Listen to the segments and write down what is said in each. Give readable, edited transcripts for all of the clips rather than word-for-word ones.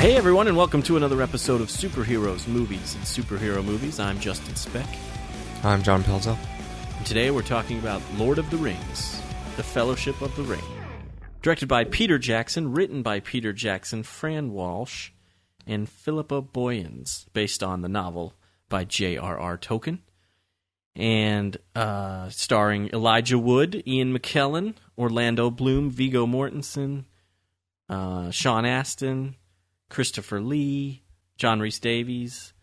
Hey everyone, and welcome to another episode of Superheroes, Movies, and Superhero Movies. I'm Justin Speck. I'm John Pilzo. And today we're talking about Lord of the Rings, The Fellowship of the Ring. Directed by Peter Jackson, written by Peter Jackson, Fran Walsh, and Philippa Boyens, based on the novel by J.R.R. Tolkien. And starring Elijah Wood, Ian McKellen, Orlando Bloom, Viggo Mortensen, Sean Astin, Christopher Lee, John Rhys Davies,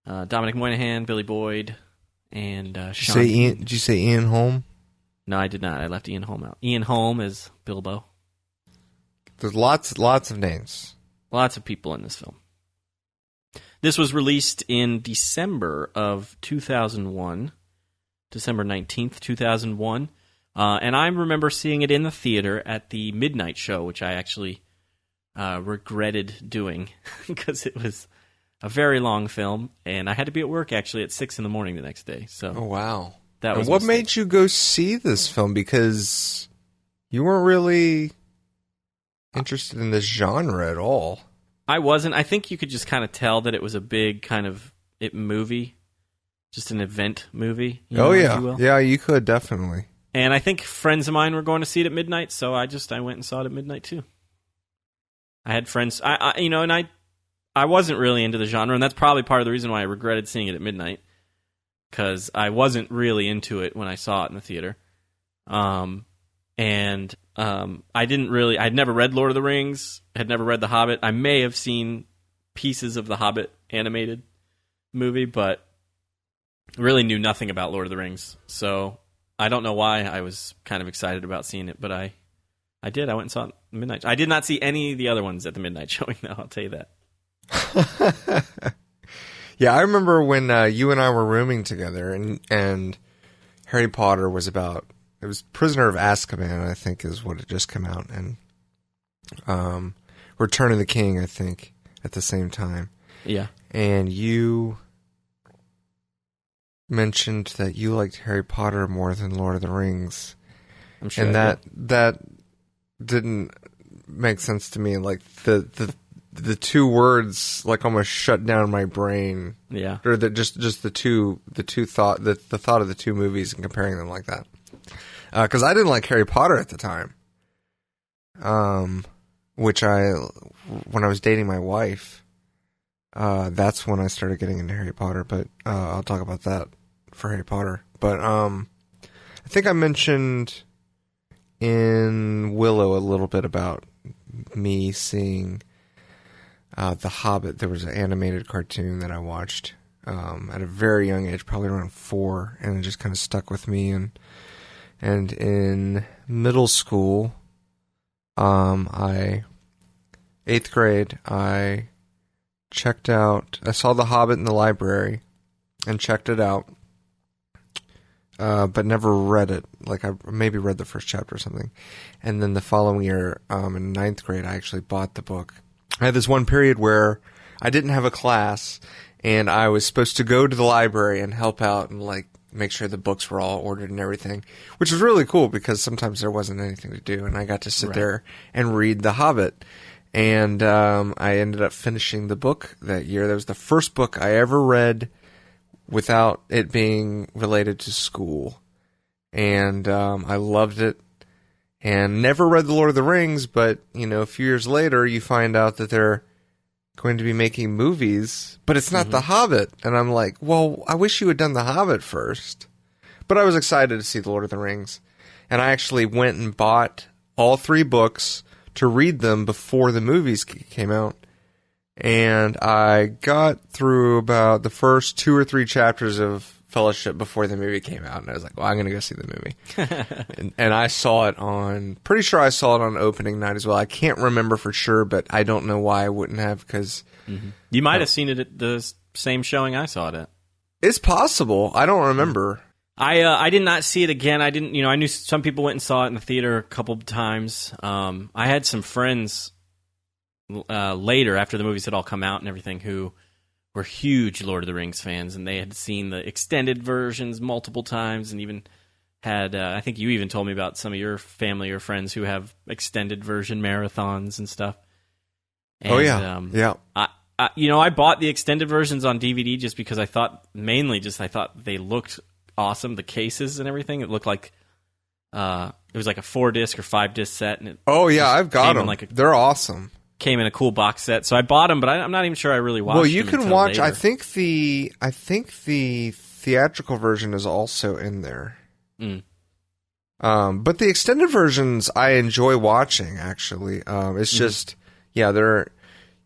Dominic Moynihan, Billy Boyd, and Sean. Did you say Ian Holm? No, I did not. I left Ian Holm out. Ian Holm is Bilbo. There's lots of names. Lots of people in this film. This was released in December of 2001, December 19th, 2001. And I remember seeing it in the theater at the midnight show, which I actually regretted doing because it was a very long film, and I had to be at work actually at 6 in the morning the next day. So, oh wow, that was. And what made you go see this film? Because you weren't really interested in this genre at all. I wasn't. I think you could just kind of tell that it was a big kind of movie, just an event movie. Oh yeah, yeah, you could definitely. And I think friends of mine were going to see it at midnight, so I went and saw it at midnight too. I had friends, I wasn't really into the genre, and that's probably part of the reason why I regretted seeing it at midnight, because I wasn't really into it when I saw it in the theater. I'd never read Lord of the Rings, had never read The Hobbit. I may have seen pieces of the Hobbit animated movie, but really knew nothing about Lord of the Rings. So I don't know why I was kind of excited about seeing it, but I did. I went and saw it at midnight. I did not see any of the other ones at the midnight showing, though. I'll tell you that. Yeah, I remember when you and I were rooming together, and Harry Potter was about. It was Prisoner of Azkaban, I think, is what had just come out, and Return of the King, I think, at the same time. Yeah. And you mentioned that you liked Harry Potter more than Lord of the Rings. I'm sure. And that didn't make sense to me. Like the two words like almost shut down my brain. Yeah. Or just the thought of the two movies and comparing them like that. Because I didn't like Harry Potter at the time. When I was dating my wife, that's when I started getting into Harry Potter. But I'll talk about that for Harry Potter. But I think I mentioned in Willow a little bit about me seeing The Hobbit. There was an animated cartoon that I watched at a very young age, probably around 4, and it just kind of stuck with me. And in middle school, 8th grade, I saw The Hobbit in the library and checked it out. But never read it. Like, I maybe read the first chapter or something. And then the following year, in 9th grade, I actually bought the book. I had this one period where I didn't have a class, and I was supposed to go to the library and help out and, like, make sure the books were all ordered and everything, which was really cool because sometimes there wasn't anything to do, and I got to sit there and read The Hobbit. And I ended up finishing the book that year. That was the first book I ever read without it being related to school. And I loved it. And never read The Lord of the Rings, but, a few years later, you find out that they're going to be making movies, but it's not The Hobbit. And I'm like, well, I wish you had done The Hobbit first. But I was excited to see The Lord of the Rings. And I actually went and bought all 3 books to read them before the movies came out. And I got through about the first 2 or 3 chapters of Fellowship before the movie came out, and I was like, well, I'm going to go see the movie. and I saw it pretty sure I saw it on opening night as well. I can't remember for sure, but I don't know why I wouldn't have, because... You might have seen it at the same showing I saw it at. It's possible. I don't remember. I did not see it again. I didn't, I knew some people went and saw it in the theater a couple of times. I had some friends later, after the movies had all come out and everything, who were huge Lord of the Rings fans, and they had seen the extended versions multiple times, and even had, I think you even told me about some of your family or friends who have extended version marathons and stuff. And, oh yeah, yeah. I bought the extended versions on DVD just because I thought they looked awesome. The cases and everything, it looked like it was like a 4-disc or 5-disc set. And I've got them. They're awesome. Came in a cool box set, so I bought them, but I'm not even sure I really watched them. Well, you can watch. Later. I think the theatrical version is also in there. But the extended versions I enjoy watching. Actually, it's just they're.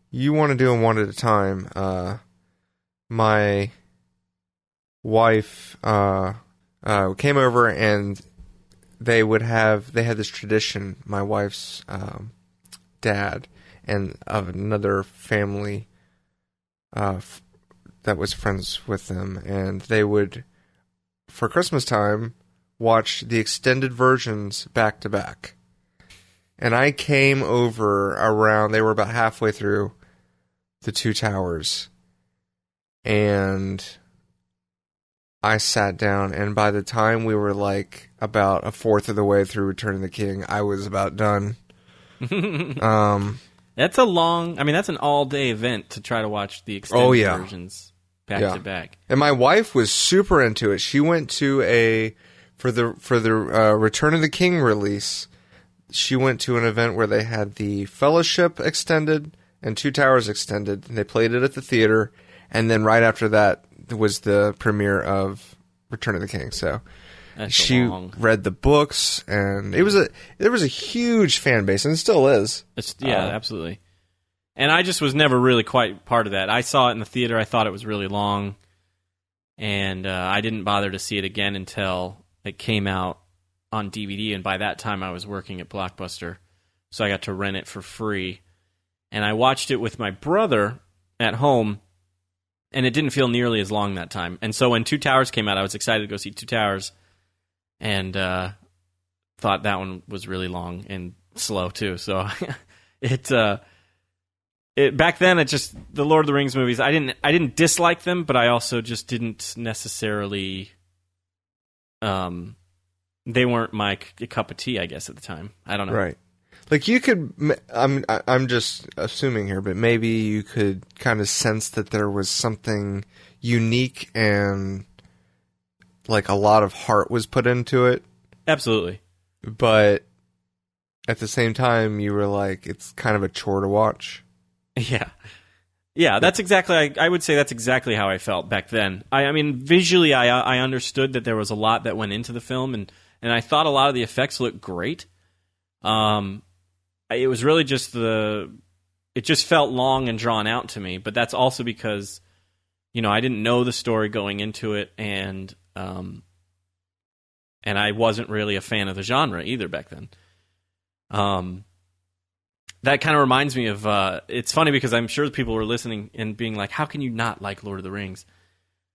You want to do them one at a time. My wife came over and they had this tradition. My wife's dad and of another family that was friends with them, and they would, for Christmas time, watch the extended versions back to back. And I came over around, they were about halfway through The Two Towers, and I sat down, and by the time we were like about a fourth of the way through Return of the King, I was about done. That's that's an all-day event to try to watch the extended versions back to back. And my wife was super into it. She went to for the Return of the King release, she went to an event where they had the Fellowship extended and Two Towers extended, and they played it at the theater, and then right after that was the premiere of Return of the King. So she read the books, and there was a huge fan base, and it still is. Absolutely. And I just was never really quite part of that. I saw it in the theater. I thought it was really long, and I didn't bother to see it again until it came out on DVD, and by that time I was working at Blockbuster, so I got to rent it for free. And I watched it with my brother at home, and it didn't feel nearly as long that time. And so when Two Towers came out, I was excited to go see Two Towers, and thought that one was really long and slow too. So back then, the Lord of the Rings movies, I didn't dislike them, but I also just didn't necessarily they weren't my cup of tea, I guess, at the time. I don't know. Right. Like you could, I'm just assuming here, but maybe you could kind of sense that there was something unique and like a lot of heart was put into it. Absolutely. But at the same time, you were like, it's kind of a chore to watch. Yeah. Yeah, that's exactly, I would say that's exactly how I felt back then. I mean, visually, I understood that there was a lot that went into the film, and I thought a lot of the effects looked great. It was really just it just felt long and drawn out to me, but that's also because, I didn't know the story going into it, and I wasn't really a fan of the genre either back then. That kind of reminds me of, it's funny because I'm sure people were listening and being like, how can you not like Lord of the Rings?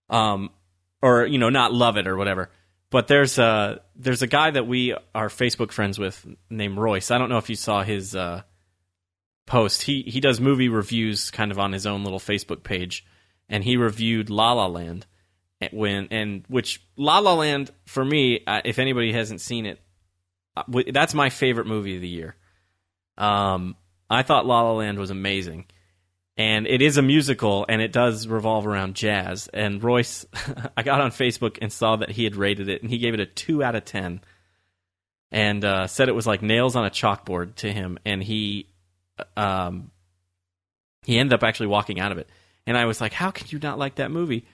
Or, not love it or whatever. But there's a guy that we are Facebook friends with named Royce. I don't know if you saw his post. He does movie reviews kind of on his own little Facebook page, and he reviewed La La Land, which La La Land, for me, if anybody hasn't seen it, that's my favorite movie of the year. I thought La La Land was amazing. And it is a musical, and it does revolve around jazz. And Royce, I got on Facebook and saw that he had rated it, and he gave it a 2 out of 10. And said it was like nails on a chalkboard to him. And he ended up actually walking out of it. And I was like, how can you not like that movie?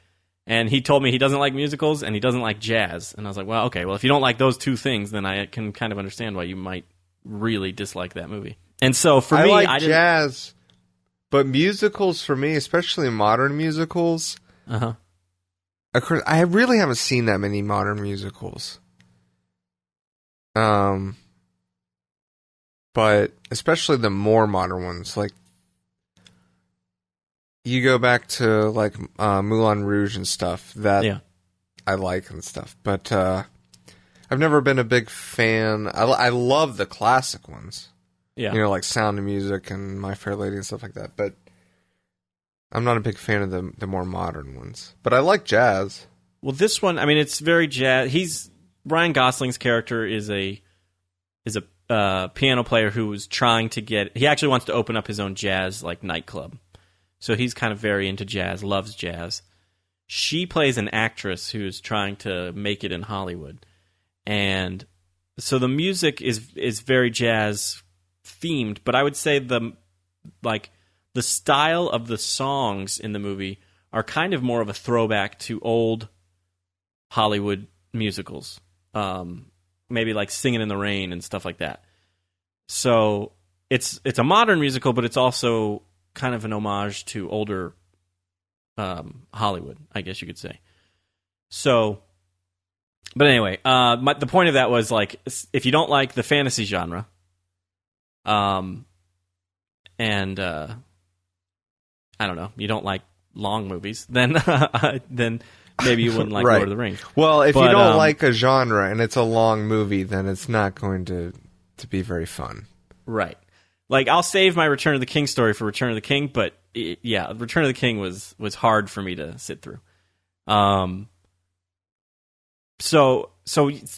And he told me he doesn't like musicals, and he doesn't like jazz. And I was like, well, okay, well, if you don't like those two things, then I can kind of understand why you might really dislike that movie. And so for me, I didn't... jazz... But musicals for me, especially modern musicals, I really haven't seen that many modern musicals. But especially the more modern ones, like you go back to like Moulin Rouge and stuff that I like and stuff. But I've never been a big fan. I love the classic ones. Yeah. Like Sound of Music and My Fair Lady and stuff like that. But I'm not a big fan of the more modern ones. But I like jazz. Well, this one, I mean, it's very jazz. Ryan Gosling's character is a piano player who was trying to get. He actually wants to open up his own jazz like nightclub. So he's kind of very into jazz, loves jazz. She plays an actress who's trying to make it in Hollywood, and so the music is very jazz themed. But I would say the style of the songs in the movie are kind of more of a throwback to old Hollywood musicals, maybe like Singing in the Rain and stuff like that. So it's a modern musical, but it's also kind of an homage to older Hollywood, I guess you could say. So, but anyway, the point of that was like, if you don't like the fantasy genre, and I don't know, you don't like long movies, then maybe you wouldn't like right. Lord of the Rings. Well, if you don't like a genre and it's a long movie, then it's not going to be very fun. Right. Like, I'll save my Return of the King story for Return of the King, but yeah, Return of the King was hard for me to sit through. So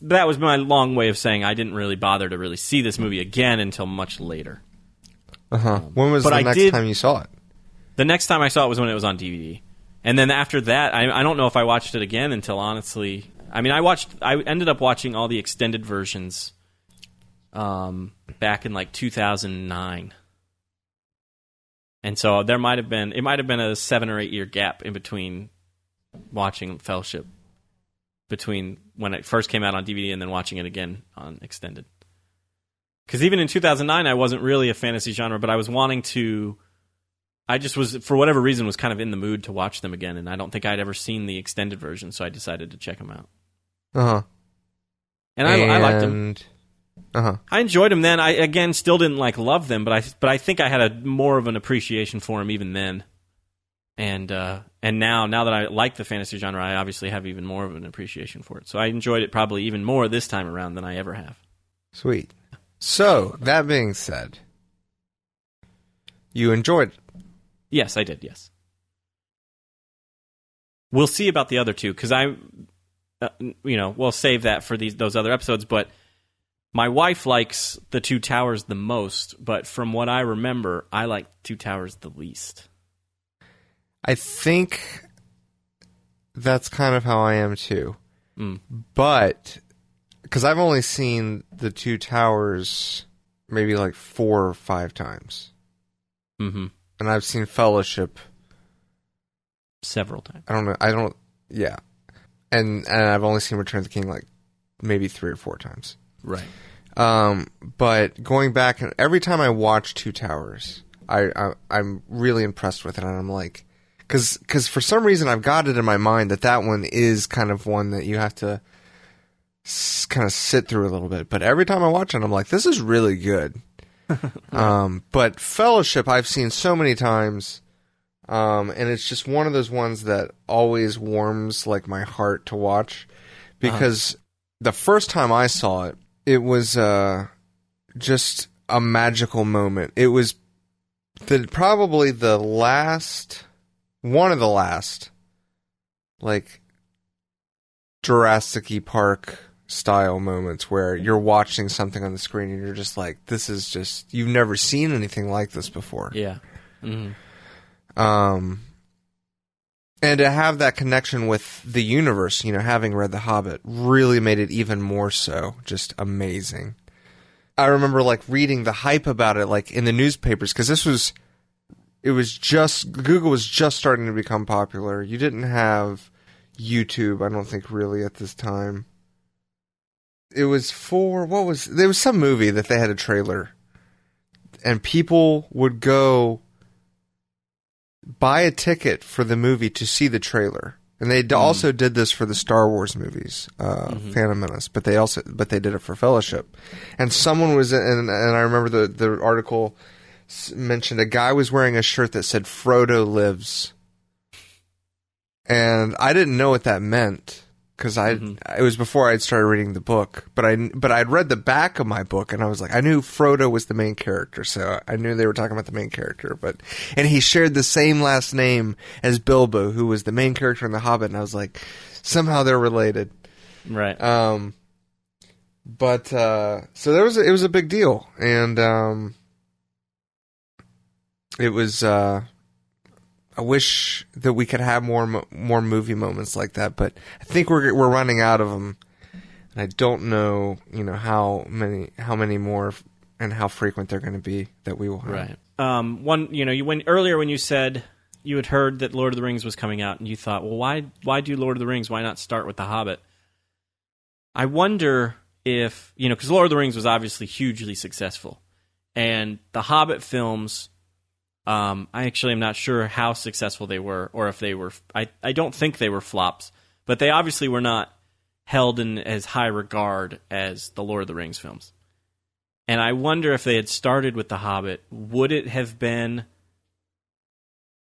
that was my long way of saying I didn't really bother to really see this movie again until much later. When was the next time you saw it? The next time I saw it was when it was on DVD. And then after that, I don't know if I watched it again until, honestly... I mean, I ended up watching all the extended versions back in like 2009. And so it might have been a 7 or 8 year gap in between watching Fellowship, between when it first came out on DVD and then watching it again on extended. Because even in 2009, I wasn't really a fantasy genre, but I was wanting to... I just was, for whatever reason, was kind of in the mood to watch them again, and I don't think I'd ever seen the extended version, so I decided to check them out. And I liked them. I enjoyed them then. I, again, still didn't love them, but I think I had more of an appreciation for them even then. And now that I like the fantasy genre, I obviously have even more of an appreciation for it. So I enjoyed it probably even more this time around than I ever have. Sweet. So, that being said, you enjoyed it. Yes, I did, yes. We'll see about the other two, because we'll save that for those other episodes, but my wife likes the Two Towers the most, but from what I remember, I like Two Towers the least. I think that's kind of how I am too. But, because I've only seen the Two Towers maybe 4 or 5 times. Mm-hmm. And I've seen Fellowship several times. Yeah. And I've only seen Return of the King maybe 3 or 4 times. Right. But going back, and every time I watch Two Towers, I'm really impressed with it. And I'm like, because for some reason I've got it in my mind that one is kind of one that you have to kind of sit through a little bit. But every time I watch it, I'm like, this is really good. But Fellowship I've seen so many times, and it's just one of those ones that always warms my heart to watch, because the first time I saw it, it was just a magical moment. It was probably one of the last Jurassic Park style moments where you're watching something on the screen and you're just like, this is just, you've never seen anything like this before. Yeah. Mm-hmm. And to have that connection with the universe, having read The Hobbit, really made it even more so. Just amazing. I remember reading the hype about it in the newspapers, because Google was just starting to become popular. You didn't have YouTube, I don't think, really at this time. It was there was some movie that they had a trailer, and people would go buy a ticket for the movie to see the trailer. And they also did this for the Star Wars movies, Phantom Menace, but they did it for Fellowship. And someone was, and I remember the article mentioned a guy was wearing a shirt that said Frodo lives. And I didn't know what that meant, because it was before I'd started reading the book, but I'd read the back of my book, and I was like, I knew Frodo was the main character, so I knew they were talking about the main character, and he shared the same last name as Bilbo, who was the main character in The Hobbit, and I was like, somehow they're related. Right. But so it was a big deal, and it was. I wish that we could have more movie moments like that, but I think we're running out of them, and I don't know, how many more and how frequent they're going to be that we will have. Right. Earlier when you said you had heard that Lord of the Rings was coming out, and you thought, well, why do Lord of the Rings? Why not start with The Hobbit? I wonder if, because Lord of the Rings was obviously hugely successful, and the Hobbit films, I actually am not sure how successful they were, or if they were. I don't think they were flops, but they obviously were not held in as high regard as the Lord of the Rings films. And I wonder if they had started with The Hobbit, would it have been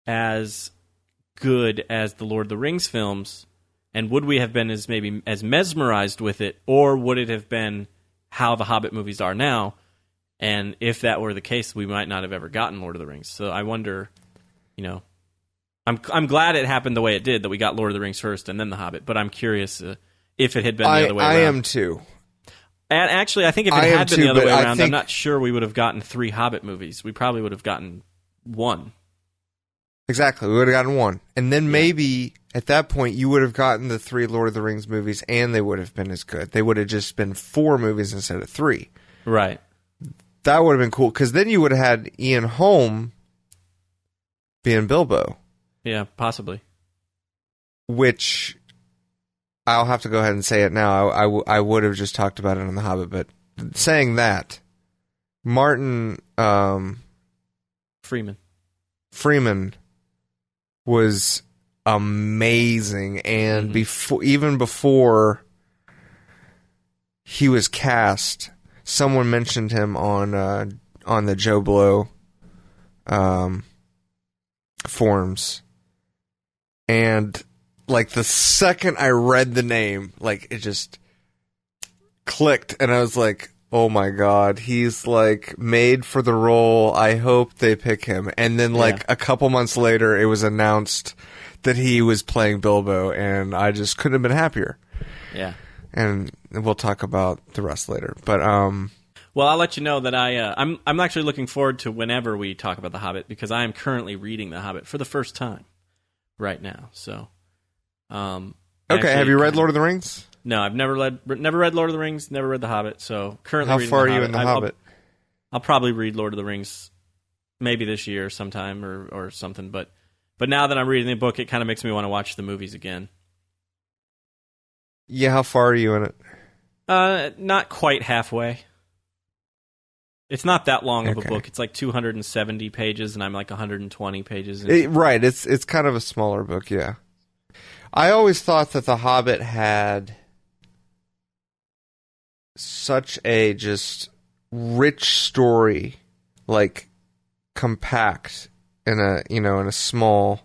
as good as the Lord of the Rings films? And would we have been as mesmerized with it, or would it have been how the Hobbit movies are now? And if that were the case, we might not have ever gotten Lord of the Rings. So I wonder, I'm glad it happened the way it did, that we got Lord of the Rings first and then The Hobbit. But I'm curious if it had been the other way around. I am too. And actually, I think if it had been the other way around, I'm not sure we would have gotten 3 Hobbit movies. We probably would have gotten 1. Exactly, we would have gotten 1. And then maybe at that point you would have gotten the 3 Lord of the Rings movies, and they would have been as good. They would have just been 4 movies instead of 3. Right. That would have been cool, because then you would have had Ian Holm being Bilbo. Yeah, possibly. Which, I'll have to go ahead and say it now. I would have just talked about it on The Hobbit, but saying that, Martin Freeman was amazing, and even before he was cast, someone mentioned him on the Joe Blow forums, and like the second I read the name, like it just clicked, and I was like, oh my god, he's like made for the role. I hope they pick him. And then a couple months later, it was announced that he was playing Bilbo, and I just couldn't have been happier. Yeah. And we'll talk about the rest later. But well, I'll let you know that I'm actually looking forward to whenever we talk about The Hobbit, because I am currently reading The Hobbit for the first time right now. So, okay, have you read Lord of the Rings? No, I've never read Lord of the Rings, never read The Hobbit. So currently, how far are you in The Hobbit? I'll probably read Lord of the Rings maybe this year sometime or something. But now that I'm reading the book, it kind of makes me want to watch the movies again. Yeah, how far are you in it? Not quite halfway. It's not that long of a book. It's like 270 pages, and I'm like 120 pages. Right, it's kind of a smaller book, yeah. I always thought that The Hobbit had such a just rich story, like compact in a small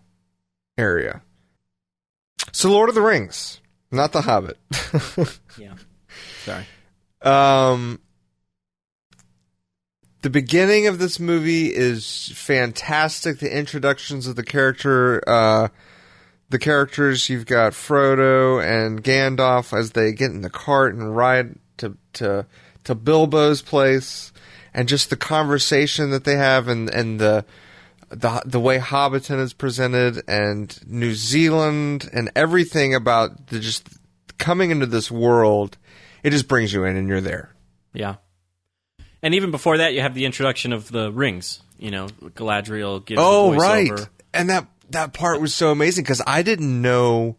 area. So Lord of the Rings, not The Hobbit. Yeah. Sorry. The beginning of this movie is fantastic. The introductions of the characters, you've got Frodo and Gandalf as they get in the cart and ride to Bilbo's place, and just the conversation that they have, and the way Hobbiton is presented, and New Zealand, and everything about just coming into this world. It just brings you in, and you're there. Yeah. And even before that, you have the introduction of the rings. Galadriel gives the voiceover. Right. And that part was so amazing, because I didn't know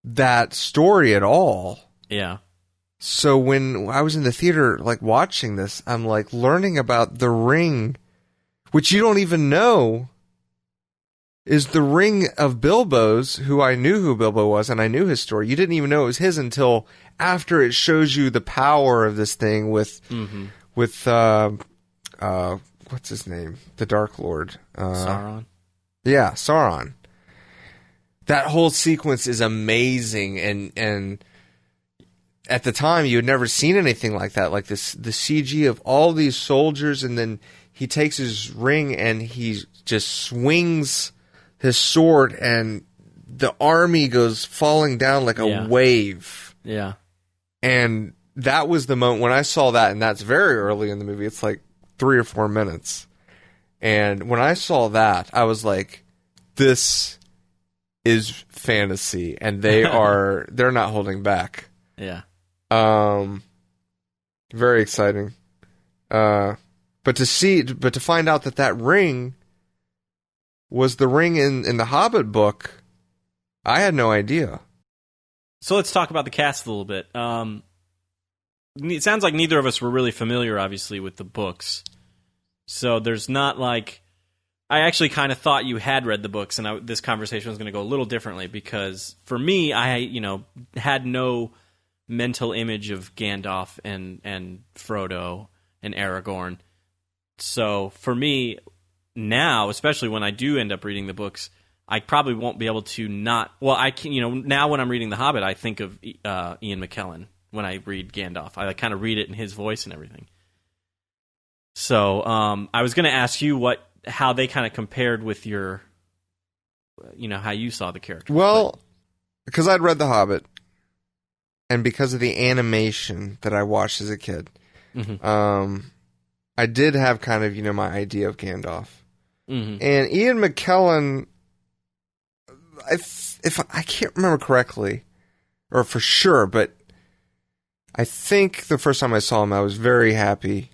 that story at all. Yeah. So when I was in the theater, like, watching this, I'm like learning about the ring, which you don't even know is the ring of Bilbo's, who I knew who Bilbo was, and I knew his story. You didn't even know it was his until after it shows you the power of this thing with what's his name? The Dark Lord. Sauron. Yeah, Sauron. That whole sequence is amazing, and at the time you had never seen anything like that, like the CG of all these soldiers, and then he takes his ring and he just swings his sword, and the army goes falling down like a wave. Yeah. And that was the moment when I saw that, and that's very early in the movie. It's like 3 or 4 minutes. And when I saw that, I was like, this is fantasy, and they're not holding back. Yeah. Very exciting. But to find out that ring was the ring in the Hobbit book, I had no idea. So let's talk about the cast a little bit. It sounds like neither of us were really familiar, obviously, with the books. So there's not like... I actually kind of thought you had read the books, and this conversation was going to go a little differently, because for me, I had no mental image of Gandalf and Frodo and Aragorn. So for me, now, especially when I do end up reading the books, I probably won't be able to not... Well, I can, now when I'm reading The Hobbit, I think of Ian McKellen when I read Gandalf. I kind of read it in his voice and everything. So I was going to ask you how they kind of compared with your, how you saw the character. Well, because I'd read The Hobbit, and because of the animation that I watched as a kid, I did have kind of, my idea of Gandalf. Mm-hmm. And Ian McKellen, if I can't remember correctly, or for sure, but I think the first time I saw him, I was very happy.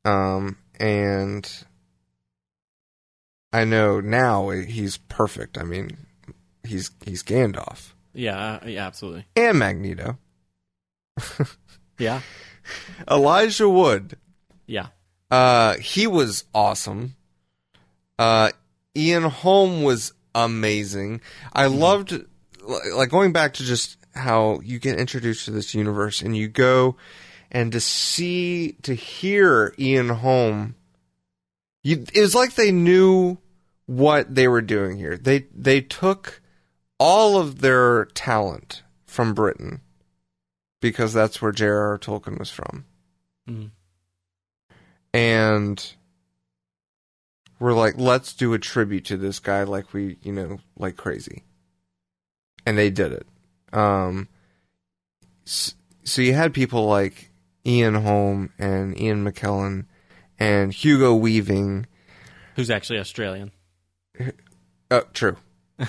And I know now he's perfect. I mean, he's Gandalf. Yeah, absolutely. And Magneto. Yeah. Elijah Wood. Yeah. He was awesome. Ian Holm was amazing. I loved, like, going back to just how you get introduced to this universe, and you go and to hear Ian Holm. It was like they knew what they were doing here. They took all of their talent from Britain, because that's where J.R.R. Tolkien was from. Mm. And we're like, let's do a tribute to this guy like like crazy. And they did it. So you had people like Ian Holm and Ian McKellen and Hugo Weaving, who's actually Australian. True.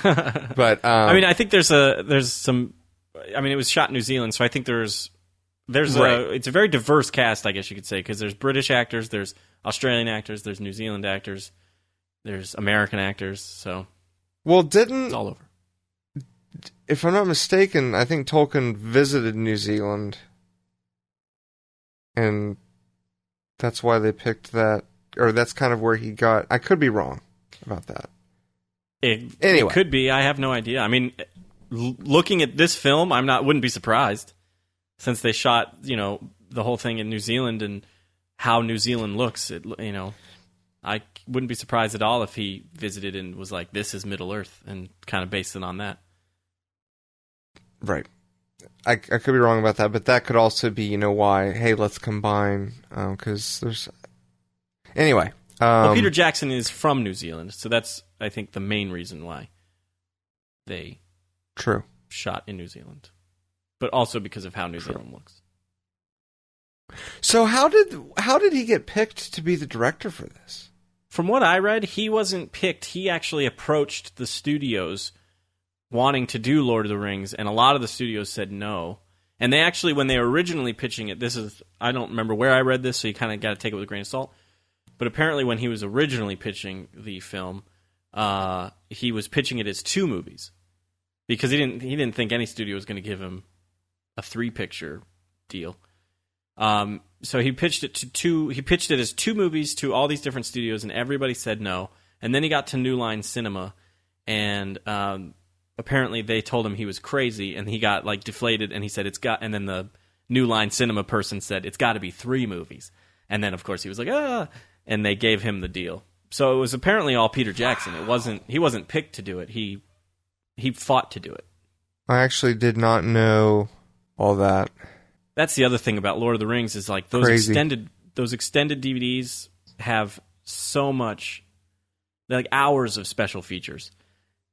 But I think there's some. It was shot in New Zealand, so I think there's right. It's a very diverse cast, I guess you could say, because there's British actors, there's Australian actors, there's New Zealand actors, there's American actors. So, it's all over. If I'm not mistaken, I think Tolkien visited New Zealand, and that's why they picked that, or that's kind of where he got. I could be wrong about that. It could be. I have no idea. I mean, looking at this film, wouldn't be surprised, since they shot, the whole thing in New Zealand and how New Zealand looks. I wouldn't be surprised at all if he visited and was like, "This is Middle Earth," and kind of based it on that. Right. I could be wrong about that, but that could also be, why, hey, let's combine, because there's... Anyway. Well, Peter Jackson is from New Zealand, so that's, I think, the main reason why they shot in New Zealand. But also because of how New Zealand looks. So how did he get picked to be the director for this? From what I read, he wasn't picked. He actually approached the studios wanting to do Lord of the Rings, and a lot of the studios said no. And they actually, when they were originally pitching it, I don't remember where I read this, so you kind of got to take it with a grain of salt. But apparently when he was originally pitching the film, he was pitching it as 2 movies. Because he didn't think any studio was going to give him a 3-picture deal. So he pitched it as 2 movies to all these different studios, and everybody said no. And then he got to New Line Cinema, and apparently they told him he was crazy, and he got deflated, and he said and then the New Line Cinema person said it's got to be 3 movies. And then of course he was like, and they gave him the deal. So it was apparently all Peter Jackson. He wasn't picked to do it. He fought to do it. I actually did not know all that. That's the other thing about Lord of the Rings is those extended DVDs have so much, hours of special features.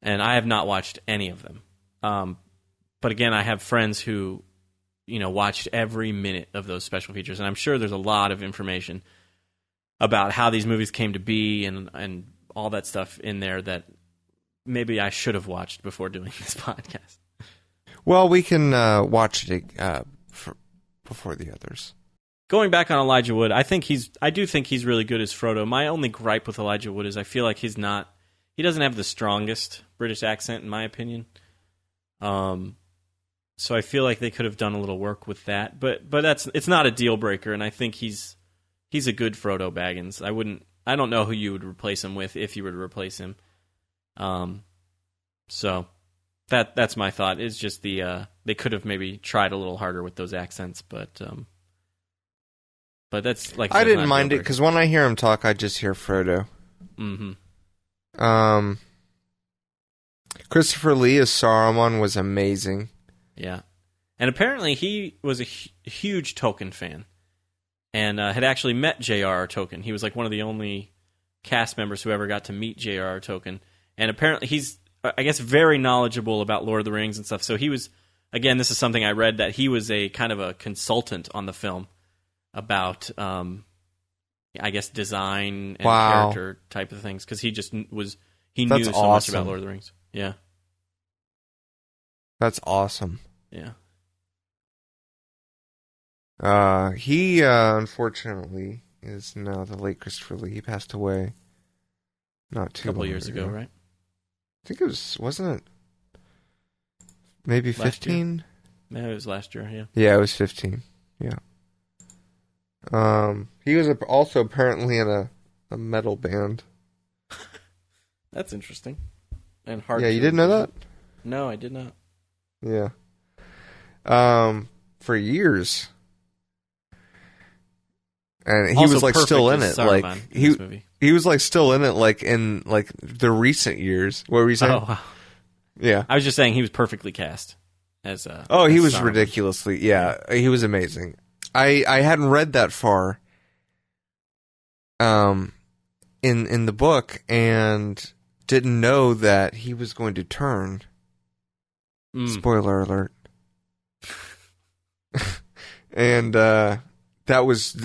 And I have not watched any of them. But again, I have friends who watched every minute of those special features, and I'm sure there's a lot of information about how these movies came to be and all that stuff in there that maybe I should have watched before doing this podcast. Well, we can watch it before the others. Going back on Elijah Wood, I do think he's really good as Frodo. My only gripe with Elijah Wood is I feel like he doesn't have the strongest British accent, in my opinion. So I feel like they could have done a little work with that, but it's not a deal breaker, and I think he's a good Frodo Baggins. I don't know who you would replace him with if you were to replace him. So that's my thought. It's just they could have maybe tried a little harder with those accents, but that's like I didn't mind it because when I hear him talk, I just hear Frodo. Mm-hmm. Christopher Lee as Saruman was amazing. Yeah, and apparently he was a huge Tolkien fan, and had actually met J.R.R. Tolkien. He was like one of the only cast members who ever got to meet J.R.R. Tolkien, and apparently he's, I guess, very knowledgeable about Lord of the Rings and stuff. So he was, again, this is something I read, that he was a kind of a consultant on the film about, I guess, design and character type of things, because he knew so much about Lord of the Rings. Yeah. That's awesome. Yeah. He unfortunately is now the late Christopher Lee. He passed away not too long ago. A couple years ago, right? I think wasn't it maybe 15? Yeah, it was last year, yeah. Yeah, it was 15. Yeah. He was also apparently in a metal band. That's interesting. And hard. Yeah, you didn't know that? No, I did not. Yeah. For years. And he was like still in it. Like he was like still in it like in like the recent years. What were you saying? Oh, wow. Yeah. I was just saying he was perfectly cast as he was Saruman. ridiculously. Yeah, he was amazing. I hadn't read that far in the book and didn't know that he was going to turn. Spoiler alert. And that was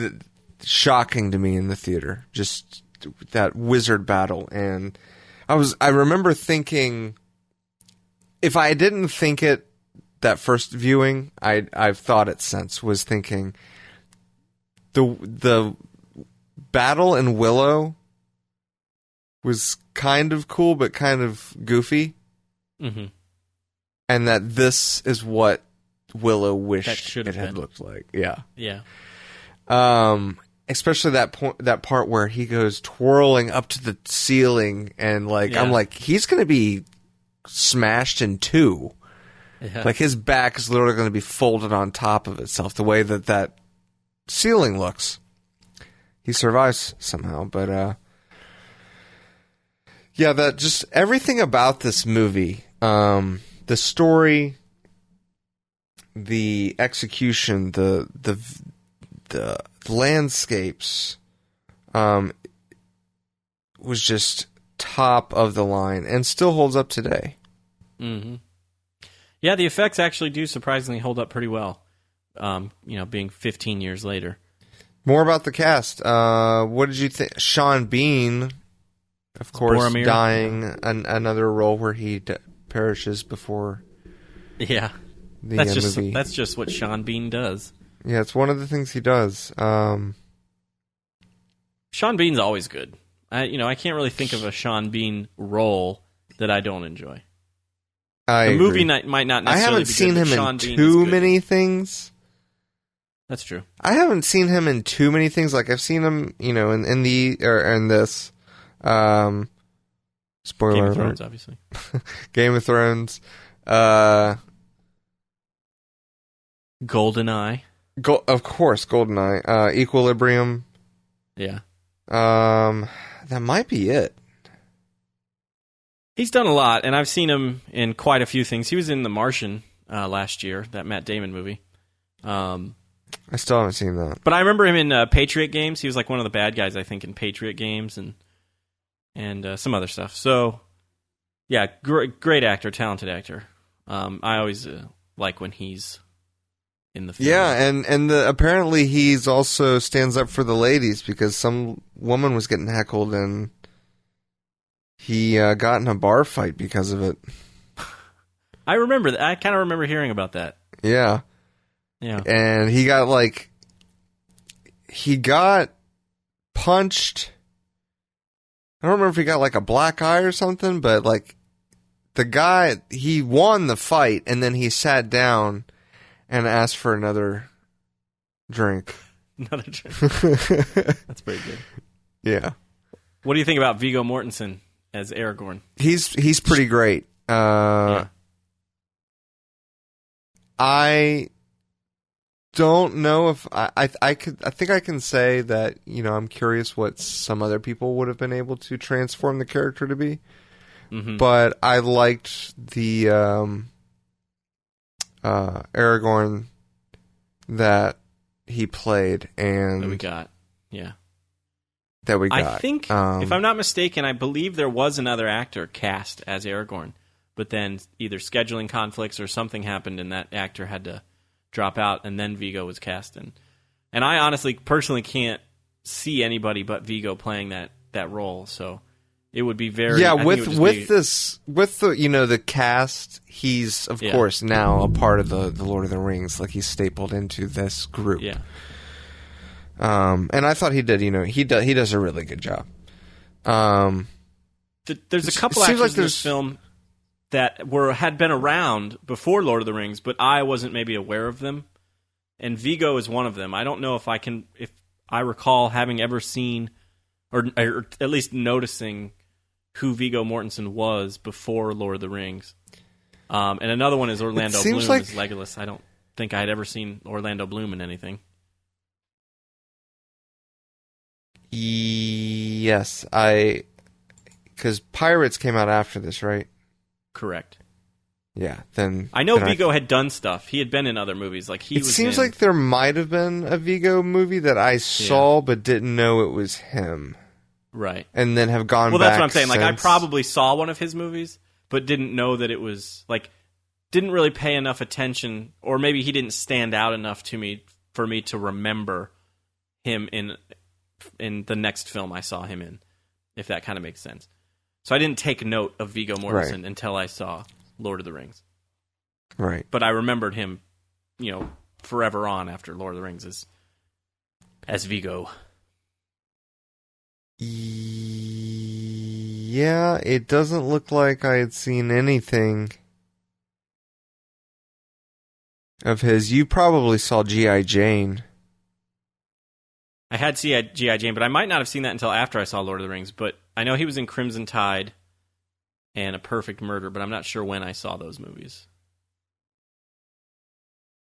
shocking to me in the theater. Just that wizard battle, and I remember thinking, if I didn't think it that first viewing, I've thought it since, was thinking the battle in Willow was kind of cool but kind of goofy. Mm-hmm. And that this is what Willow wished it had been. looked like. Yeah. Yeah. Especially that part where he goes twirling up to the ceiling, and I'm like, he's going to be smashed in two. Yeah. Like his back is literally going to be folded on top of itself, the way that ceiling looks. He survives somehow, but yeah, that just everything about this movie, the story, the execution, the landscapes, was just top of the line and still holds up today. Mm-hmm. Yeah, the effects actually do surprisingly hold up pretty well. Being 15 years later. More about the cast. What did you think? Sean Bean, of course, Boromir. dying another role where he perishes before. Yeah, the movie. Movie. That's just what Sean Bean does. Yeah, it's one of the things he does. Sean Bean's always good. I can't really think of a Sean Bean role that I don't enjoy. The movie might not necessarily I haven't be seen good, him Sean in Bean too many things. That's true. I haven't seen him in too many things. Like I've seen him, in this. Spoiler Game of alert. Thrones, obviously. Game of Thrones. GoldenEye. Of course, GoldenEye. Equilibrium. Yeah. That might be it. He's done a lot, and I've seen him in quite a few things. He was in The Martian last year, that Matt Damon movie. I still haven't seen that. But I remember him in Patriot Games. He was like one of the bad guys, I think, in Patriot Games and some other stuff. So, yeah, great actor, talented actor. I always like when he's in the film. Yeah, and apparently he's also stands up for the ladies because some woman was getting heckled and he got in a bar fight because of it. I remember that. I kind of remember hearing about that. Yeah. Yeah. And he got punched. I don't remember if he got like a black eye or something, but like the guy, he won the fight and then he sat down and asked for another drink. Another drink. That's pretty good. Yeah. What do you think about Viggo Mortensen as Aragorn? He's pretty great. Yeah. I don't know if I think I can say that, you know, I'm curious what some other people would have been able to transform the character to be. Mm-hmm. But I liked the Aragorn that he played and that we got. Yeah. That we got. I think, if I'm not mistaken, I believe there was another actor cast as Aragorn, but then either scheduling conflicts or something happened and that actor had to drop out, and then Viggo was cast. And I honestly, personally can't see anybody but Viggo playing that role, so it would be very... Yeah, with the, you know, the cast, he's, of course, now a part of the Lord of the Rings, like he's stapled into this group. Yeah. And I thought he did, you know, he does a really good job. There's a couple actors in this film that had been around before Lord of the Rings, but I wasn't maybe aware of them. And Viggo is one of them. I don't know if I recall having ever seen, or at least noticing who Viggo Mortensen was before Lord of the Rings. And another one is Orlando Bloom as Legolas. I don't think I had ever seen Orlando Bloom in anything. Yes, because Pirates came out after this, right? Correct. Yeah, then I know Viggo had done stuff. He had been in other movies. Like it seems like there might have been a Viggo movie that I saw but didn't know it was him. Right. And then have gone back. Well, that's what I'm saying. Since. Like I probably saw one of his movies, but didn't know that it was like didn't really pay enough attention, or maybe he didn't stand out enough to me for me to remember him in the next film I saw him in, if that kind of makes sense. So I didn't take note of Viggo Mortensen until I saw Lord of the Rings. Right. But I remembered him, you know, forever on after Lord of the Rings as Viggo. Yeah, it doesn't look like I had seen anything of his. You probably saw G.I. Jane. I had G.I. Jane, but I might not have seen that until after I saw Lord of the Rings. But I know he was in Crimson Tide and A Perfect Murder, but I'm not sure when I saw those movies.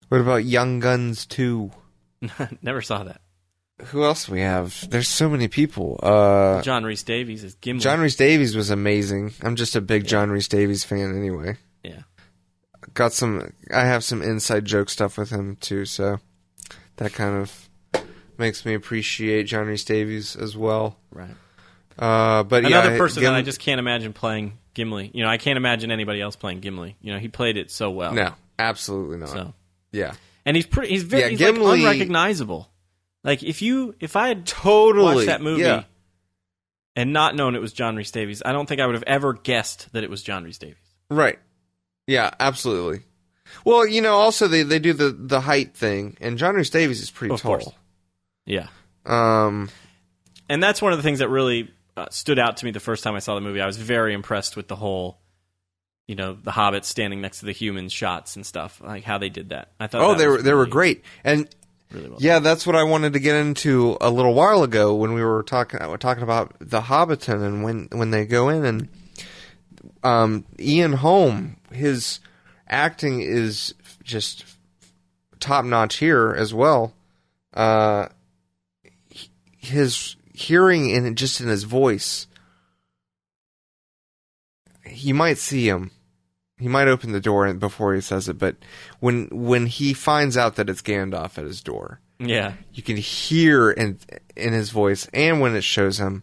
What about Young Guns 2? Never saw that. Who else we have? There's so many people. John Rhys Davies is Gimli. John Rhys Davies was amazing. I'm just a big John Rhys Davies fan anyway. Yeah. I have some inside joke stuff with him too, so that kind of makes me appreciate John Rhys Davies as well. Right. But another person that I just can't imagine playing Gimli. You know, I can't imagine anybody else playing Gimli. You know, he played it so well. No, absolutely not. So, yeah. And he's very Gimli, like unrecognizable. Like if I had watched that movie and not known it was John Rhys Davies, I don't think I would have ever guessed that it was John Rhys Davies. Right. Yeah, absolutely. Well, you know, also they do the height thing, and John Rhys Davies is pretty tall. Course. Yeah. And that's one of the things that really stood out to me the first time I saw the movie. I was very impressed with the whole, you know, the hobbits standing next to the humans shots and stuff, like how they did that. I thought they were great. And really well yeah, that's what I wanted to get into a little while ago when we were talking about the Hobbiton and when they go in and Ian Holm, his acting is just top notch here as well. His hearing and just in his voice, you might see him. He might open the door before he says it, but when he finds out that it's Gandalf at his door, yeah, you can hear in his voice, and when it shows him,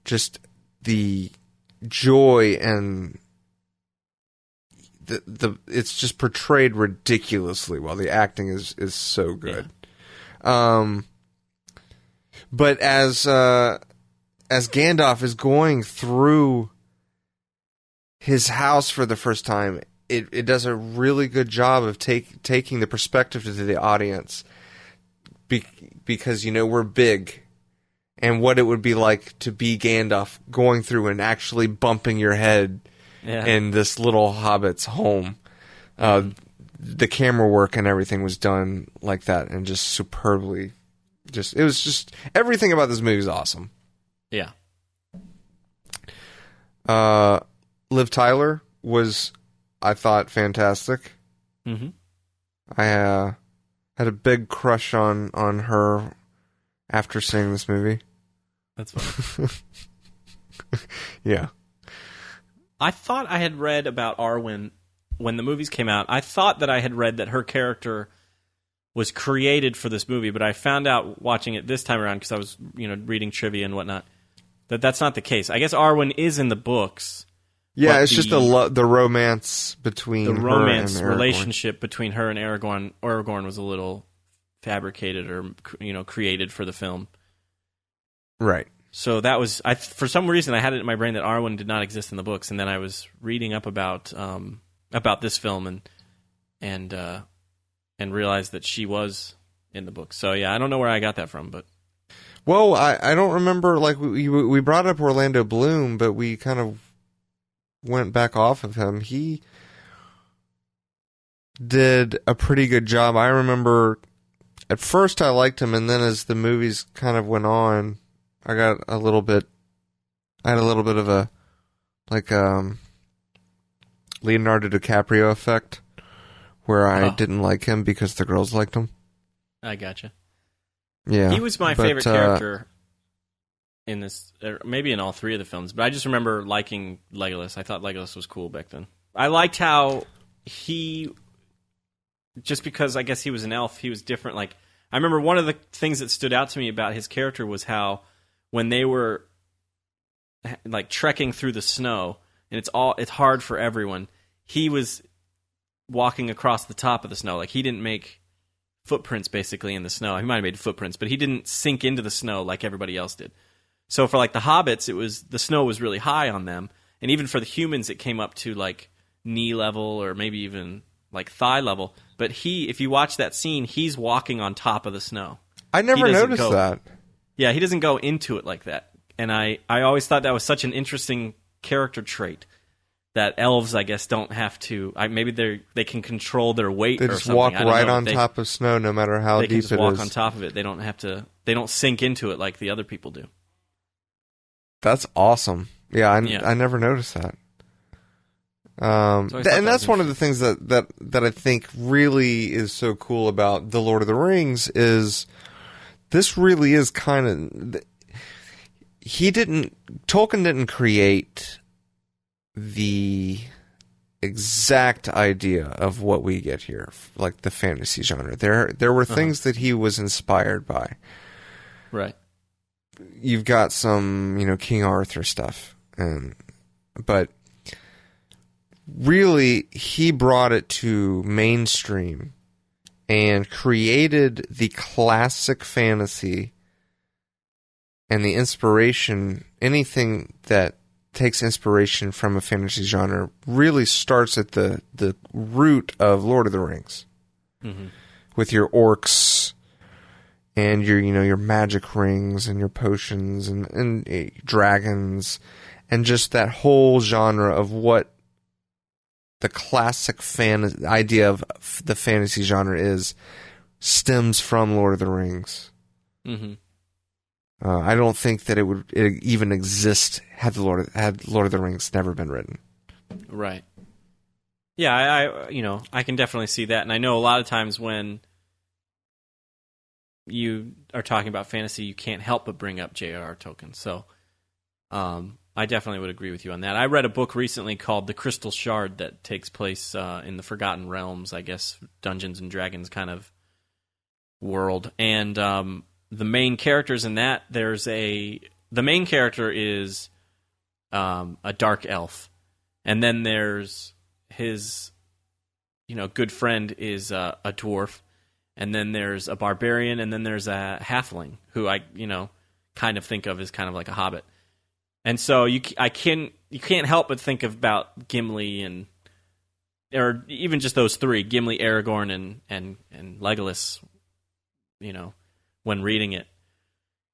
just the joy and it's just portrayed ridiculously well. The acting is so good. Yeah. But as Gandalf is going through his house for the first time, it does a really good job of taking the perspective to the audience, because we're big, and what it would be like to be Gandalf going through and actually bumping your head in this little hobbit's home. The camera work and everything was done like that, and just superbly. It was just everything about this movie is awesome. Yeah. Liv Tyler was, I thought, fantastic. Mm-hmm. I had a big crush on her after seeing this movie. That's fine. Yeah. I thought I had read about Arwen when the movies came out. I thought that I had read that her character was created for this movie, but I found out watching it this time around, because I was reading trivia and whatnot, that's not the case. I guess Arwen is in the books. Yeah, it's just the romance between the her romance and Aragorn. Relationship between her and Aragorn. Aragorn was a little fabricated or created for the film. Right. So that was for some reason I had it in my brain that Arwen did not exist in the books, and then I was reading up about this film and realized that she was in the book. So yeah, I don't know where I got that from, but well, I don't remember. Like we brought up Orlando Bloom, but we kind of went back off of him. He did a pretty good job. I remember at first I liked him, and then as the movies kind of went on, I had a little bit of a Leonardo DiCaprio effect, where I didn't like him because the girls liked him. I gotcha. Yeah, he was my favorite character in this, maybe in all three of the films, but I just remember liking Legolas. I thought Legolas was cool back then. I liked how just because I guess he was an elf, he was different. Like, I remember one of the things that stood out to me about his character was how when they were like trekking through the snow, and it's hard for everyone, he was walking across the top of the snow. Like, he didn't make footprints basically in the snow. He might have made footprints, but he didn't sink into the snow like everybody else did. So for like the hobbits, the snow was really high on them, and even for the humans, it came up to like knee level or maybe even like thigh level. But if you watch that scene, he's walking on top of the snow. I never noticed that. Yeah, he doesn't go into it like that. And I always thought that was such an interesting character trait, that elves, I guess, don't have to. Maybe they can control their weight. They just walk right on top of snow, no matter how deep it is. They can just walk on top of it. They don't have to. They don't sink into it like the other people do. That's awesome. Yeah, I never noticed that. And that's one of the things that I think really is so cool about The Lord of the Rings is this really is kind of... Tolkien didn't create the exact idea of what we get here, like the fantasy genre. There were things that he was inspired by. Right. You've got some, King Arthur stuff, but really he brought it to mainstream and created the classic fantasy and the inspiration. Anything that takes inspiration from a fantasy genre really starts at the root of Lord of the Rings, with your orcs and your magic rings and your potions and dragons, and just that whole genre of what the classic idea of the fantasy genre stems from Lord of the Rings. Mm-hmm. I don't think that it would even exist had Lord of the Rings never been written. Right. Yeah, I can definitely see that, and I know a lot of times when you are talking about fantasy, you can't help but bring up J.R.R. Tolkien. So, I definitely would agree with you on that. I read a book recently called The Crystal Shard that takes place in the Forgotten Realms, I guess, Dungeons and Dragons kind of world, and the main characters in that, the main character is a dark elf, and then there's his good friend is a dwarf, and then there's a barbarian, and then there's a halfling who I kind of think of as kind of like a hobbit. And so you can't help but think about Gimli or even just those three, Gimli, Aragorn, and Legolas, when reading it.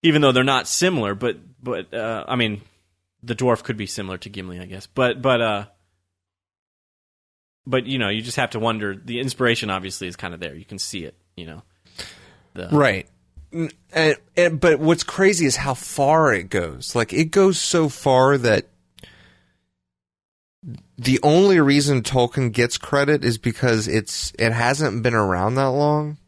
Even though they're not similar, but I mean, the dwarf could be similar to Gimli, I guess. But you just have to wonder. The inspiration obviously is kind of there. You can see it, Right. But what's crazy is how far it goes. Like, it goes so far that the only reason Tolkien gets credit is because it hasn't been around that long,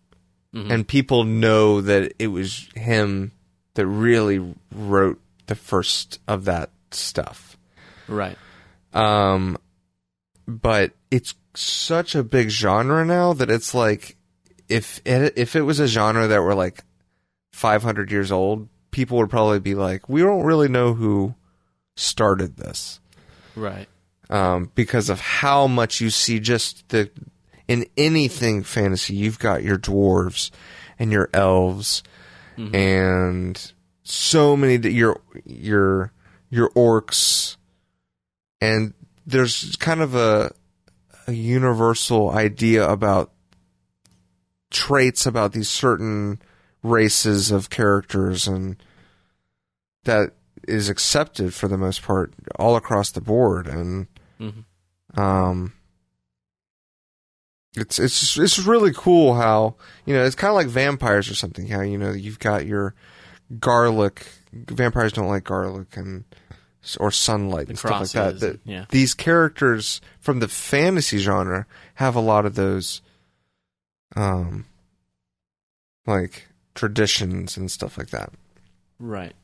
and people know that it was him that really wrote the first of that stuff. Right. But it's such a big genre now that it's like, if it was a genre that were like 500 years old, people would probably be like, we don't really know who started this. Right. Because of how much you see in anything fantasy, you've got your dwarves and your elves and so many, your orcs, and there's kind of a universal idea about traits about these certain races of characters, and that is accepted for the most part all across the board. And it's really cool how it's kind of like vampires or something. How you've got your garlic. Vampires don't like garlic or sunlight and stuff like that. These characters from the fantasy genre have a lot of those, like traditions and stuff like that. Right.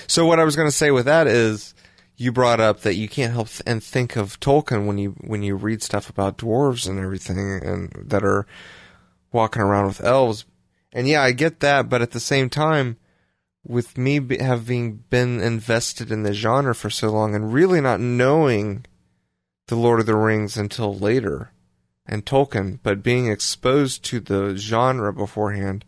So what I was going to say with that is, you brought up that you can't help and think of Tolkien when you read stuff about dwarves and everything, and that are walking around with elves. And yeah, I get that, but at the same time, with me having been invested in the genre for so long and really not knowing the Lord of the Rings until later, and Tolkien, but being exposed to the genre beforehand,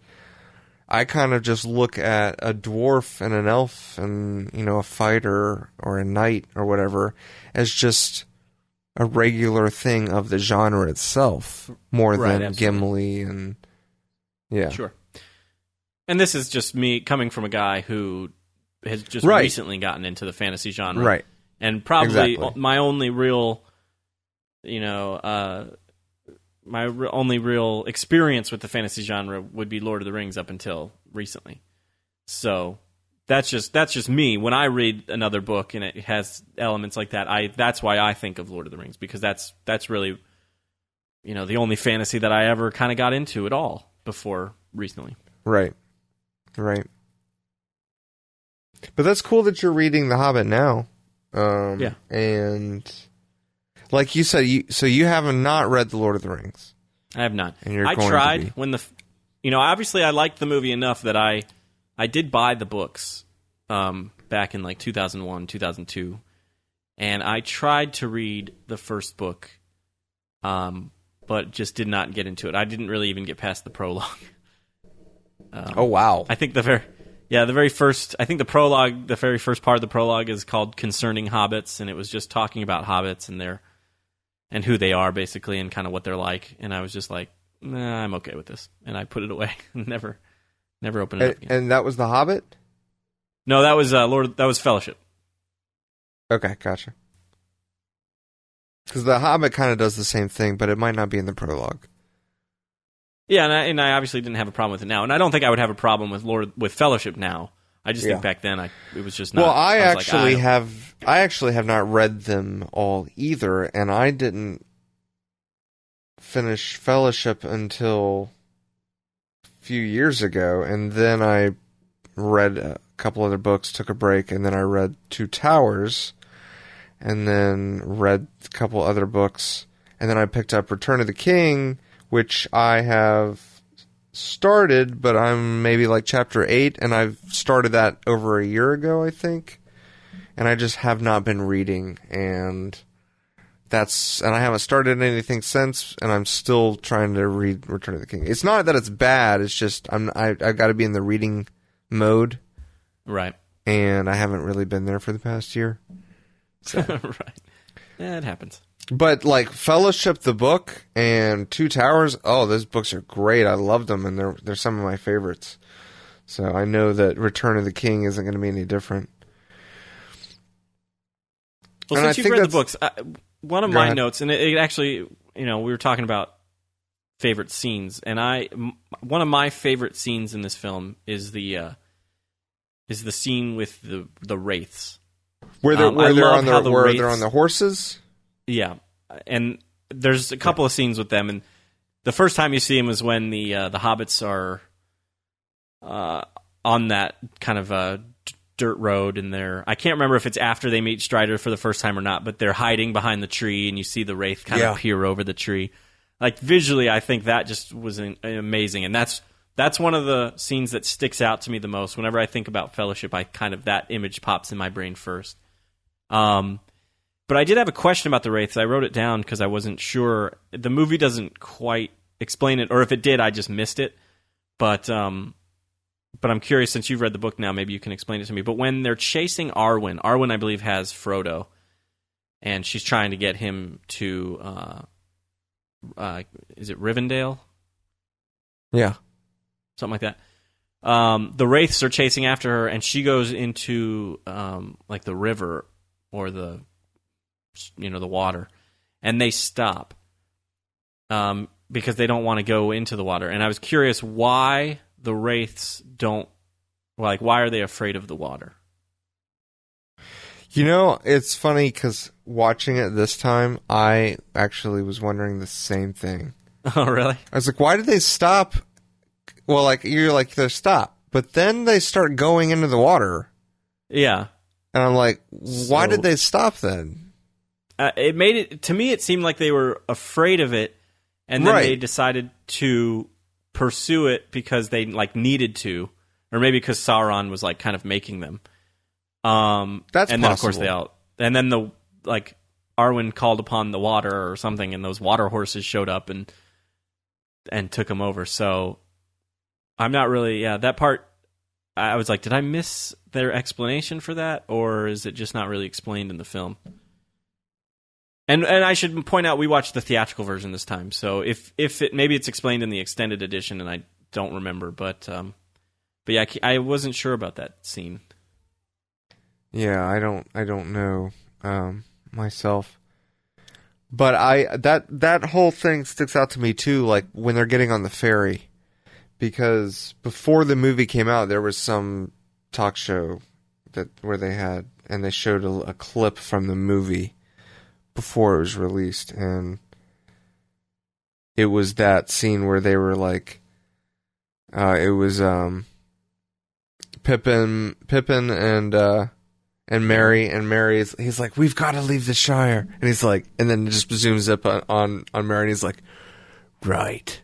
I kind of just look at a dwarf and an elf and, a fighter or a knight or whatever as just a regular thing of the genre itself, more than absolutely. Gimli and... Yeah. Sure. And this is just me coming from a guy who has just recently gotten into the fantasy genre. Right. And probably my only real, only real experience with the fantasy genre would be Lord of the Rings up until recently. So that's just me. When I read another book and it has elements like that, that's why I think of Lord of the Rings, because that's really, the only fantasy that I ever kind of got into at all before recently. Right. Right. But that's cool that you're reading The Hobbit now. Yeah. And like you said, you have not read The Lord of the Rings. I have not. And I tried when obviously I liked the movie enough that I did buy the books back in like 2001, 2002. And I tried to read the first book, but just did not get into it. I didn't really even get past the prologue. Oh, wow. I think the very first part of the prologue is called Concerning Hobbits, and it was just talking about hobbits and who they are, basically, and kind of what they're like. And I was just like, nah, I'm okay with this. And I put it away and never opened it up again. And that was The Hobbit? No, that was Fellowship. Okay, gotcha. Because The Hobbit kind of does the same thing, but it might not be in the prologue. Yeah, and I obviously didn't have a problem with it now, and I don't think I would have a problem with Fellowship now. I just think back then it was just not. Well, I actually have not read them all either, and I didn't finish Fellowship until a few years ago, and then I read a couple other books, took a break, and then I read Two Towers, and then read a couple other books, and then I picked up Return of the King, which I have started, but I'm maybe like chapter 8, and I've started that over a year ago, I think. And I just have not been reading, and and I haven't started anything since, and I'm still trying to read Return of the King. It's not that it's bad. It's just I've got to be in the reading mode, right? And I haven't really been there for the past year. So. Right. Yeah, it happens. But like Fellowship, the book, and Two Towers, those books are great. I loved them, and they're some of my favorites. So I know that Return of the King isn't going to be any different. Well, and since you've read the books, one of my notes, and it actually, we were talking about favorite scenes, and one of my favorite scenes in this film is the scene with the wraiths, where they're on the horses. Yeah, and there's a couple of scenes with them, and the first time you see them is when the hobbits are on that kind of dirt road, and I can't remember if it's after they meet Strider for the first time or not, but they're hiding behind the tree, and you see the wraith kind of peer over the tree. Like visually, I think that just was amazing, and that's one of the scenes that sticks out to me the most. Whenever I think about Fellowship, that image pops in my brain first. But I did have a question about the wraiths. I wrote it down because I wasn't sure. The movie doesn't quite explain it, or if it did, I just missed it. But I'm curious, since you've read the book now, maybe you can explain it to me. But when they're chasing Arwen, I believe, has Frodo, and she's trying to get him to, is it Rivendell? Yeah. Something like that. The wraiths are chasing after her, and she goes into like the river or the water, and they stop because they don't want to go into the water. And I was curious why the wraiths don't, like, why are they afraid of the water? It's funny because watching it this time, I actually was wondering the same thing. Oh, really? I was like, why did they stop? Well, like, you're like, they stop, but then they start going into the water. Yeah. And I'm like, why did they stop then? To me, it seemed like they were afraid of it, and then they decided to pursue it because they needed to, or maybe because Sauron was kind of making them. That's and then of course and then Arwen called upon the water or something, and those water horses showed up and took them over. So I'm not really that part. I was like, did I miss their explanation for that, or is it just not really explained in the film? And I should point out, we watched the theatrical version this time, so if maybe it's explained in the extended edition, and I don't remember, but yeah, I wasn't sure about that scene. Yeah, I don't know myself, but that whole thing sticks out to me too. Like when they're getting on the ferry, because before the movie came out, there was some talk show where they showed a clip from the movie before it was released, and it was that scene where they were like, it was Pippin and Merry, and he's like, we've got to leave the Shire, and he's like, and then it just zooms up on Merry, and he's like, right.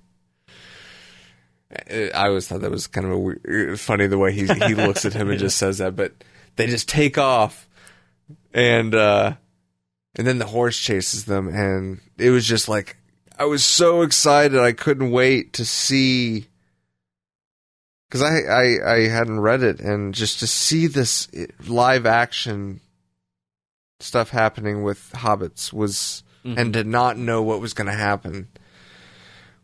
I always thought that was kind of funny the way he looks at him and just says that, but they just take off, and then the horse chases them, and it was just like, I was so excited, I couldn't wait to see, because I hadn't read it, and just to see this live action stuff happening with hobbits was, and to not know what was going to happen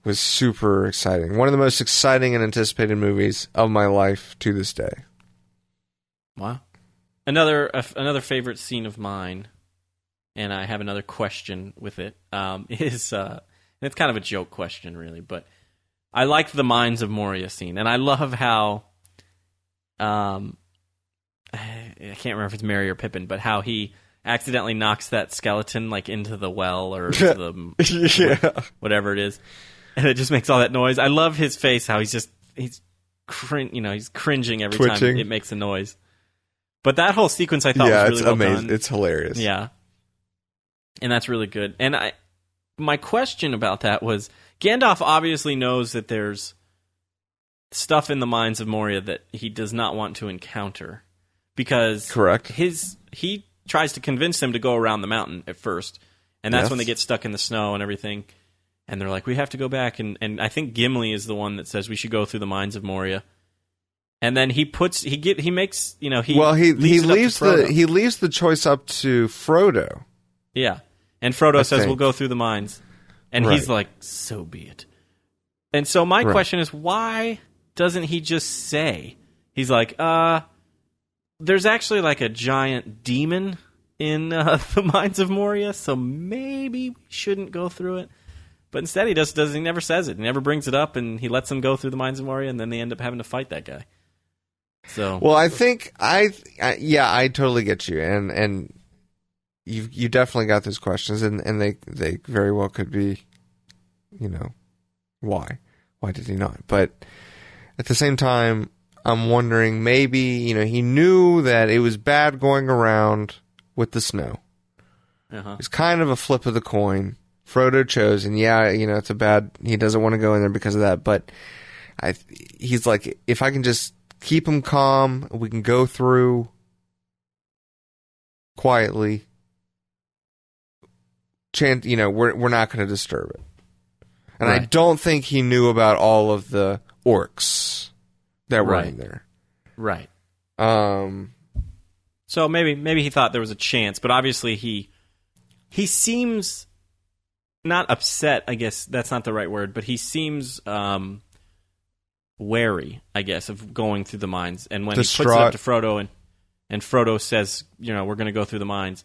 was super exciting. One of the most exciting and anticipated movies of my life to this day. Wow. Another favorite scene of mine, and I have another question with it, is, and it's kind of a joke question, really, but I like the Mines of Moria scene, and I love how, I can't remember if it's Merry or Pippin, but how he accidentally knocks that skeleton into the well or into the whatever it is, and it just makes all that noise. I love his face, how he's cringing every time it makes a noise. But that whole sequence I thought was really well amazing. done. It's hilarious. Yeah. And that's really good. And my question about that was, Gandalf obviously knows that there's stuff in the Mines of Moria that he does not want to encounter, because correct, he tries to convince them to go around the mountain at first, And that's when they Yes. get stuck in the snow and everything. And they're like, we have to go back. And I think Gimli is the one that says we should go through the mines of Moria. And then he makes, you know, he leaves the choice up to Frodo. Yeah. And Frodo says, think. we'll go through the mines. And Right. he's like, so be it. And so my question is, why doesn't he just say, he's like, there's actually like a giant demon in the mines of Moria, so maybe we shouldn't go through it. But instead he he never says it. He never brings it up, and he lets them go through the mines of Moria, and then they end up having to fight that guy. So, Well, I think I totally get you, and you definitely got those questions, and they very well could be, you know, why did he not? But at the same time, I'm wondering, maybe, you know, he knew that it was bad going around with the snow. It's kind of a flip of the coin. Frodo chose, and yeah, you know, it's a bad. He doesn't want to go in there because of that. But he's like, if I can just keep him calm, we can go through quietly. You know, we're not going to disturb it. And I don't think he knew about all of the orcs that were in there. Right. So maybe he thought there was a chance, but obviously he seems not upset, I guess that's not the right word, but he seems wary, I guess, of going through the mines. And when Distraught. he puts it up to Frodo and Frodo says, you know, we're going to go through the mines,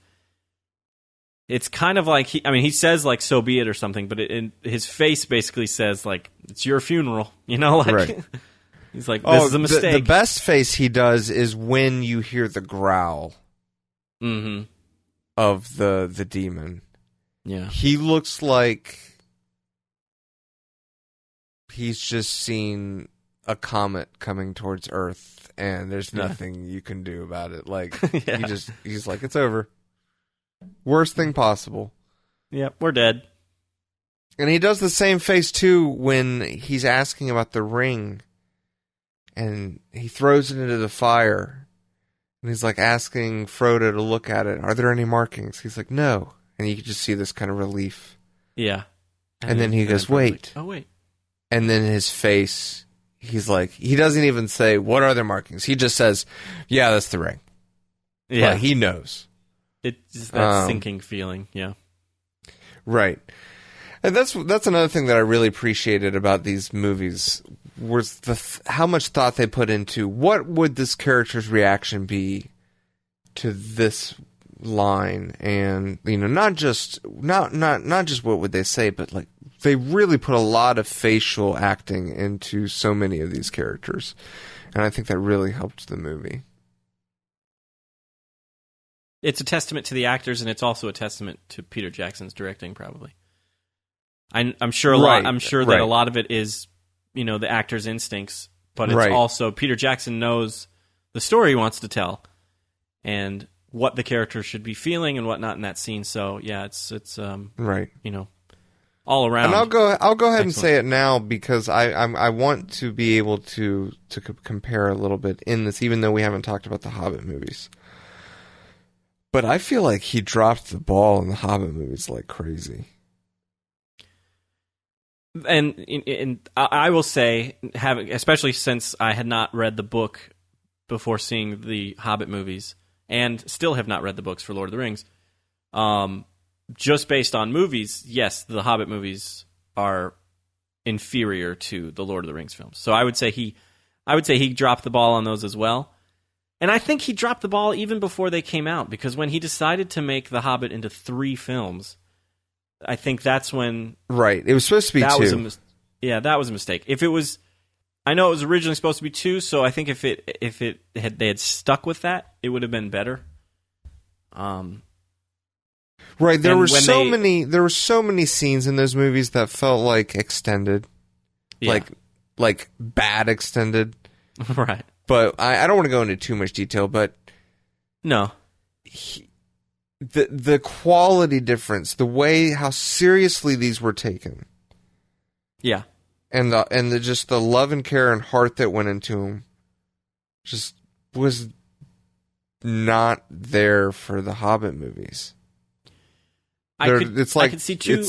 it's kind of like, he says like, so be it or something, but his face basically says like, it's your funeral, you know, like Right. he's like, this is a mistake. The best face he does is when you hear the growl of the demon. Yeah. He looks like he's just seen a comet coming towards Earth, and there's nothing you can do about it. Like, he's like, it's over. Worst thing possible. Yep, we're dead. And he does the same face, too, when he's asking about the ring, and he throws it into the fire, and he's like asking Frodo to look at it. Are there any markings? He's like, no. And you can just see this kind of relief. Yeah. And then he goes, wait. Like, oh, wait. And then his face, he's like, he doesn't even say, what are their markings? He just says, yeah, that's the ring. Yeah. Like, he knows. It's just that sinking feeling, yeah. Right. And that's another thing that I really appreciated about these movies, was how much thought they put into what would this character's reaction be to this line, and, you know, not just what would they say, but like they really put a lot of facial acting into so many of these characters, and I think that really helped the movie. It's a testament to the actors, and it's also a testament to Peter Jackson's directing, probably. I'm sure that a lot of it is, you know, the actor's instincts, but it's also Peter Jackson knows the story he wants to tell and what the character should be feeling and whatnot in that scene. So yeah, it's right. You know, all around. And I'll go ahead and say it now, because I want to be able to compare a little bit in this, even though we haven't talked about the Hobbit movies. But I feel like he dropped the ball in the Hobbit movies like crazy. And I will say, especially since I had not read the book before seeing the Hobbit movies, and still have not read the books for Lord of the Rings, just based on movies, yes, the Hobbit movies are inferior to the Lord of the Rings films. So I would say he dropped the ball on those as well. And I think he dropped the ball even before they came out, because when he decided to make The Hobbit into 3 films, I think that's when... Right. It was supposed to be 2. That was a mistake. If it was... I know it was originally supposed to be 2, so I think if they had stuck with that, it would have been better. Right. There were so many scenes in those movies that felt like extended. Yeah. Like bad extended. Right. But I don't want to go into too much detail, but... No. The quality difference, the way how seriously these were taken. Yeah. And just the love and care and heart that went into them just was not there for the Hobbit movies. It's like I could see two.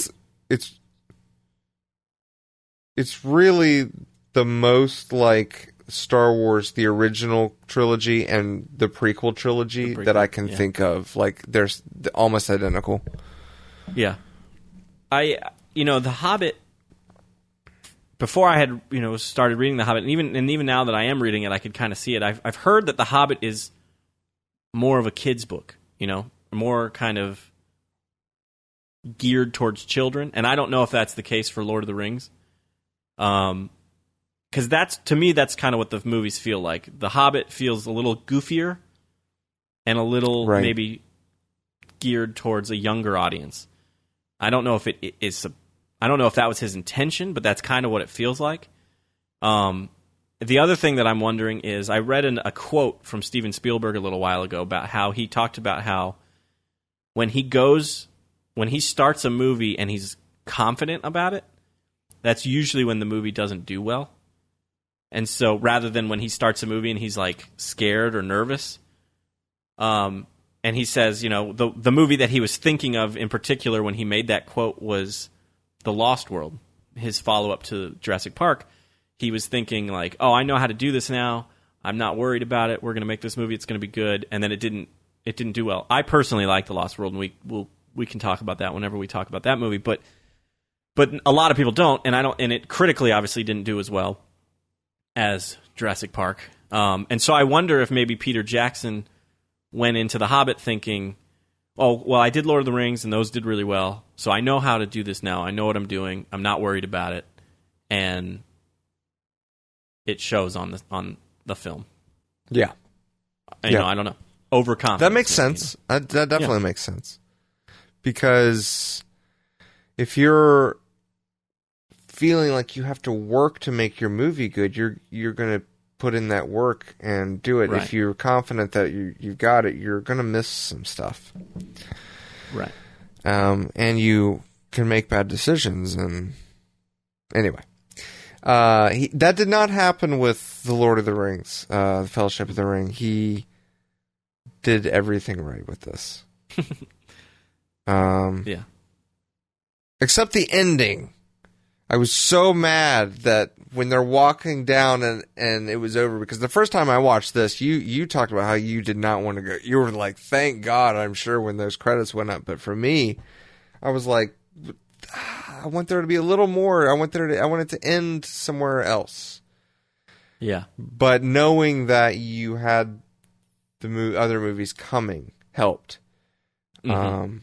It's really the most like Star Wars, the original trilogy and the prequel trilogy that I can think of. Like, they're almost identical. Yeah. The Hobbit, before I had, started reading The Hobbit, and even now that I am reading it, I could kind of see it. I've heard that The Hobbit is more of a kid's book, more kind of geared towards children. And I don't know if that's the case for Lord of the Rings. Because to me, that's kind of what the movies feel like. The Hobbit feels a little goofier and a little maybe geared towards a younger audience. I don't know if it is. I don't know if that was his intention, but that's kind of what it feels like. The other thing that I'm wondering is, I read a quote from Steven Spielberg a little while ago about how he talked about how when he starts a movie and he's confident about it, that's usually when the movie doesn't do well. And so rather than when he starts a movie and he's like scared or nervous, and he says, the movie that he was thinking of in particular when he made that quote was The Lost World, his follow-up to Jurassic Park. He was thinking like, oh, I know how to do this now. I'm not worried about it. We're going to make this movie. It's going to be good. And then it didn't do well. I personally like The Lost World, and we can talk about that whenever we talk about that movie. But a lot of people don't, and it critically obviously didn't do as well as Jurassic Park. And so I wonder if maybe Peter Jackson went into The Hobbit thinking, oh, well, I did Lord of the Rings, and those did really well, so I know how to do this now. I know what I'm doing. I'm not worried about it. And it shows on the film. Yeah. I don't know. Overconfidence. That makes sense. That definitely makes sense. Because if you're feeling like you have to work to make your movie good, you're going to put in that work and do it. Right. If you're confident that you've got it, you're going to miss some stuff. Right. And you can make bad decisions. And anyway, that did not happen with the Lord of the Rings, the Fellowship of the Ring. He did everything right with this. Yeah. Except the ending. I was so mad that when they're walking down and it was over, because the first time I watched this, you talked about how you did not want to go. You were like, thank God, I'm sure, when those credits went up. But for me, I was like, I want there to be a little more. I want it to end somewhere else. Yeah. But knowing that you had the other movies coming helped. Mm-hmm.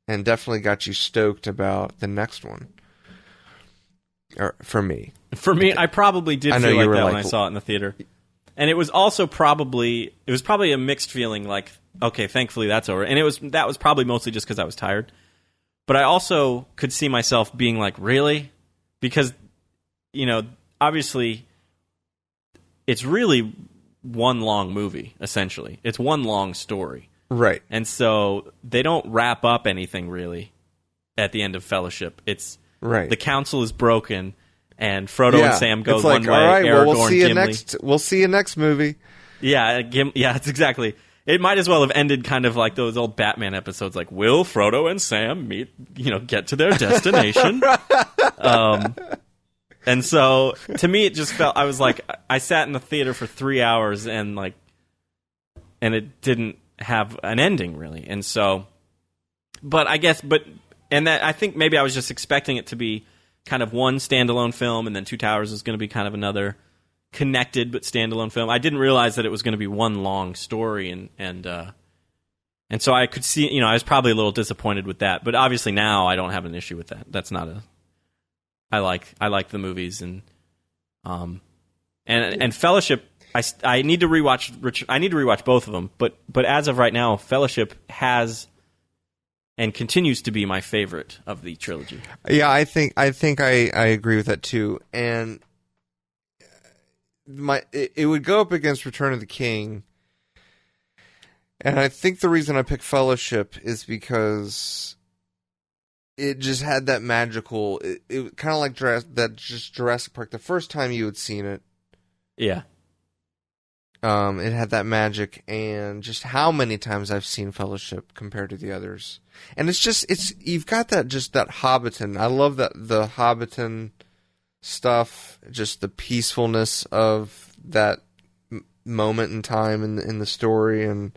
And definitely got you stoked about the next one. Or for me, I probably did feel like that when I saw it in the theater, and it was probably a mixed feeling. Like, okay, thankfully that's over, and that was probably mostly just because I was tired. But I also could see myself being like, really, because obviously, it's really one long movie. Essentially, it's one long story, right? And so they don't wrap up anything really at the end of Fellowship. It's right. The council is broken, and Frodo and Sam go one way. All right, Aragorn, we'll see you Gimli. next. We'll see you next movie. Yeah, it's exactly. It might as well have ended kind of like those old Batman episodes, like, will Frodo and Sam meet, get to their destination? And so, to me, it just felt, I was like, I sat in the theater for 3 hours and it didn't have an ending, really. And so, I think maybe I was just expecting it to be kind of one standalone film, and then Two Towers is going to be kind of another connected but standalone film. I didn't realize that it was going to be one long story, and so I could see, I was probably a little disappointed with that. But obviously now I don't have an issue with that. That's not I like the movies, and Fellowship. I need to rewatch both of them. But as of right now, Fellowship has and continues to be my favorite of the trilogy. Yeah, I think I agree with that too. And it would go up against Return of the King. And I think the reason I picked Fellowship is because it just had that magical. It kind of like Jurassic Park. The first time you had seen it, yeah. It had that magic, and just how many times I've seen Fellowship compared to the others. And you've got that Hobbiton. I love the Hobbiton stuff, just the peacefulness of that moment in time in the story, and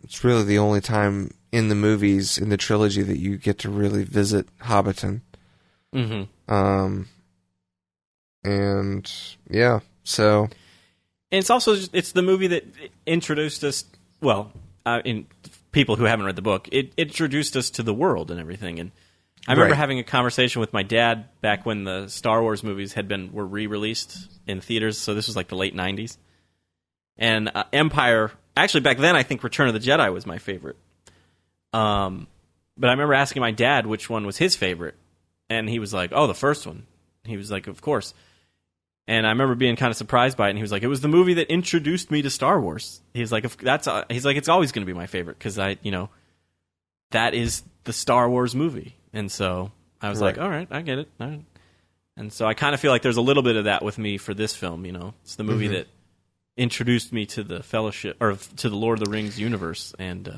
it's really the only time in the movies, in the trilogy, that you get to really visit Hobbiton. Mm-hmm. And yeah, so. And it's also it's the movie that introduced us. Well, in people who haven't read the book, it introduced us to the world and everything. And I remember having a conversation with my dad back when the Star Wars movies were re-released in theaters. So this was like the late '90s, and Empire. Actually, back then I think Return of the Jedi was my favorite. But I remember asking my dad which one was his favorite, and he was like, "Oh, the first one." He was like, "Of course." And I remember being kind of surprised by it, and he was like, "It was the movie that introduced me to Star Wars." He's like, "It's always going to be my favorite because that is the Star Wars movie." And so I was like, "All right, I get it." All right. And so I kind of feel like there's a little bit of that with me for this film. It's the movie that introduced me to the Fellowship or to the Lord of the Rings universe, and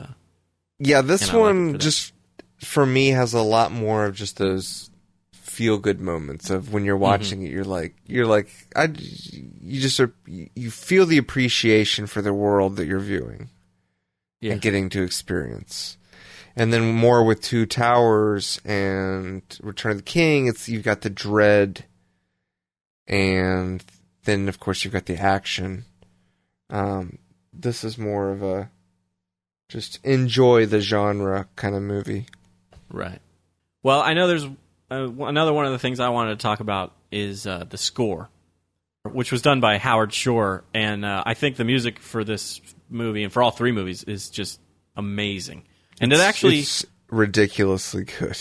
this one just for me has a lot more of just those feel-good moments of when you're watching it. You feel the appreciation for the world that you're viewing and getting to experience. And then more with Two Towers and Return of the King, you've got the dread, and then of course you've got the action. This is more of a just enjoy the genre kind of movie. Right. Well, I know there's another one of the things I wanted to talk about is the score, which was done by Howard Shore, and I think the music for this movie and for all three movies is just amazing. And it's ridiculously good.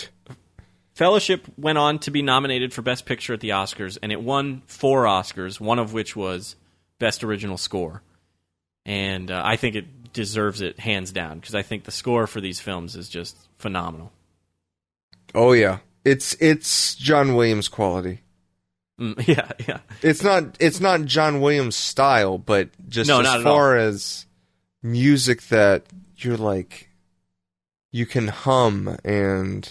Fellowship went on to be nominated for Best Picture at the Oscars, and it won 4 Oscars, one of which was Best Original Score. And I think it deserves it hands down, because I think the score for these films is just phenomenal. Oh yeah, it's John Williams quality. Yeah. It's not John Williams style, but just as far as music that you're like, you can hum, and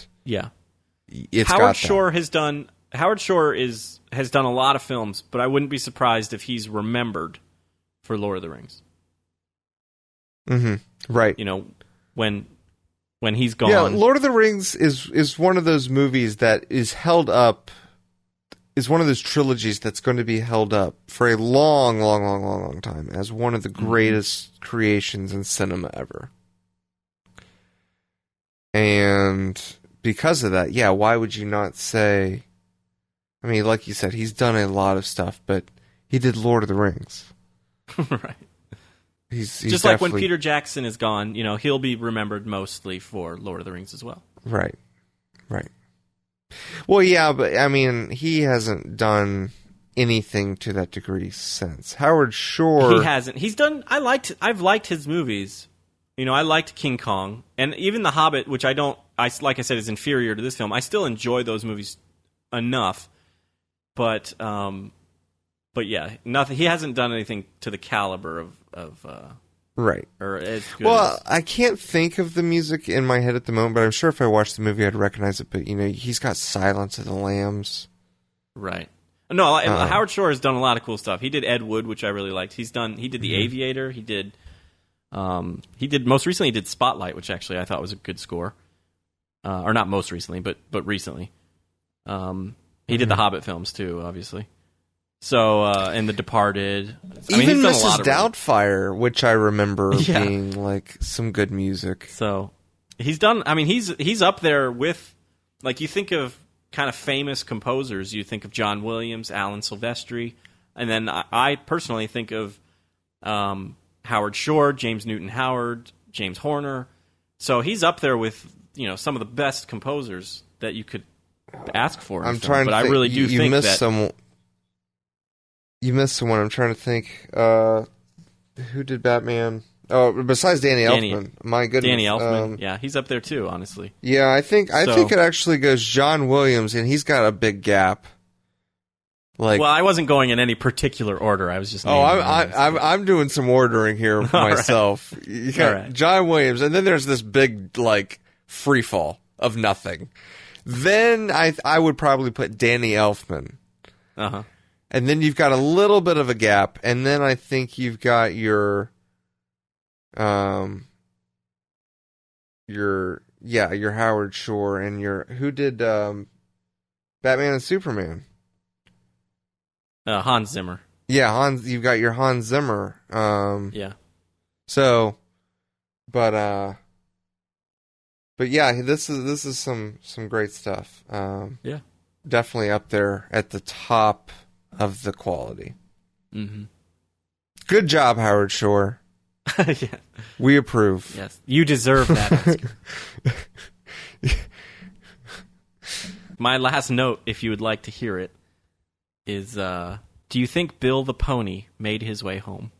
it's Howard got Shore has done. Howard Shore has done a lot of films, but I wouldn't be surprised if he's remembered for Lord of the Rings. Mm-hmm. Right. When he's gone. Yeah, Lord of the Rings is one of those movies that is held up, is one of those trilogies that's going to be held up for a long, long, long, long, long time as one of the greatest creations in cinema ever. And because of that, why would you not say, I mean, like you said, he's done a lot of stuff, but he did Lord of the Rings. Right. He's just like when Peter Jackson is gone, he'll be remembered mostly for Lord of the Rings as well. Right. Well, yeah, but I mean, he hasn't done anything to that degree since. Howard Shore, he hasn't. He's done. I've liked his movies. I liked King Kong, and even The Hobbit, which like I said, is inferior to this film. I still enjoy those movies enough, but yeah, nothing. He hasn't done anything to the caliber of right. Or as good. Well, I can't think of the music in my head at the moment, but I'm sure if I watched the movie, I'd recognize it. But he's got Silence of the Lambs. Right. No, Howard Shore has done a lot of cool stuff. He did Ed Wood, which I really liked. He did The Aviator. He did most recently. He did Spotlight, which actually I thought was a good score. Or not most recently, but recently. He did the Hobbit films too, obviously. So, and The Departed. Even Mrs. Doubtfire, which I remember being like some good music. So, he's done. I mean, he's up there with, like, you think of kind of famous composers. You think of John Williams, Alan Silvestri, and then I personally think of Howard Shore, James Newton Howard, James Horner. So he's up there with some of the best composers that you could ask for. I'm trying to think. I really do think that. You missed someone. I'm trying to think. Who did Batman? Oh, besides Danny Elfman. My goodness. Danny Elfman. He's up there too, honestly. Yeah, I think it actually goes John Williams, and he's got a big gap Like, well, I wasn't going in any particular order. I was just. I'm doing some ordering here myself. Right. You got Right. John Williams, and then there's this big like free fall of nothing. Then I would probably put Danny Elfman, and then you've got a little bit of a gap, and then I think you've got your Howard Shore and who did Batman and Superman. Hans Zimmer. Yeah, you've got your Hans Zimmer. Yeah. So, but yeah, this is some great stuff. Yeah. Definitely up there at the top of the quality. Mm-hmm. Good job, Howard Shore. Yeah. We approve. Yes, you deserve that, Oscar. My last note, if you would like to hear it, is do you think Bill the Pony made his way home?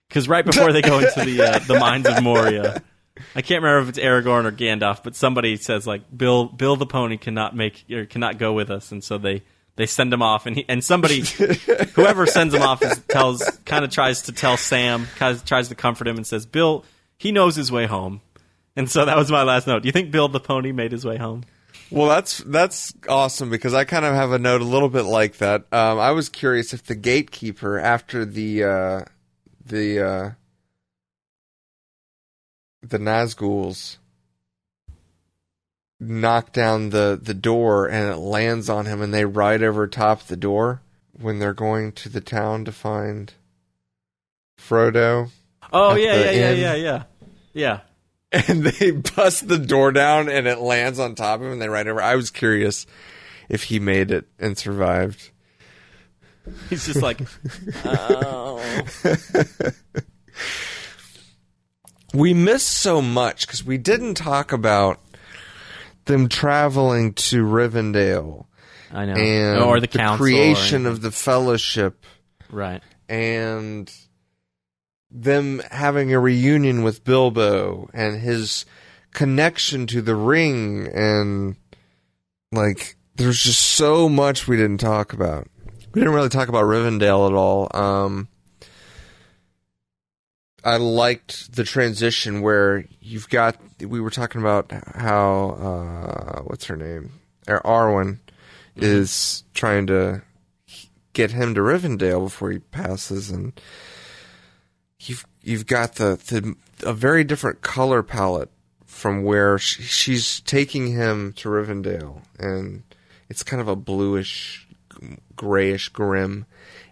Because right before they go into the mines of Moria, I can't remember if it's Aragorn or Gandalf, but somebody says like Bill the Pony cannot go with us, and so they send him off, and somebody whoever sends him off tries to tell Sam, tries to comfort him, and says Bill, he knows his way home. And so that was my last note. Do you think Bill the Pony made his way home? Well, that's awesome, because I kind of have a note a little bit like that. I was curious if the gatekeeper, after the Nazguls knock down the door and it lands on him, and they ride over top the door when they're going to the town to find Frodo. Oh, yeah. And they bust the door down and it lands on top of him and they ride over. I was curious if he made it and survived. He's just like, oh. We missed so much because we didn't talk about them traveling to Rivendell. I know. And or the council, creation of the Fellowship. Right. And them having a reunion with Bilbo and his connection to the ring, and like there's just so much we didn't talk about. We didn't really talk about Rivendell at all. I liked the transition where we were talking about how what's her name? Arwen is trying to get him to Rivendell before he passes, and you've got a very different color palette from where she's taking him to Rivendell, and it's kind of a bluish, grayish grim.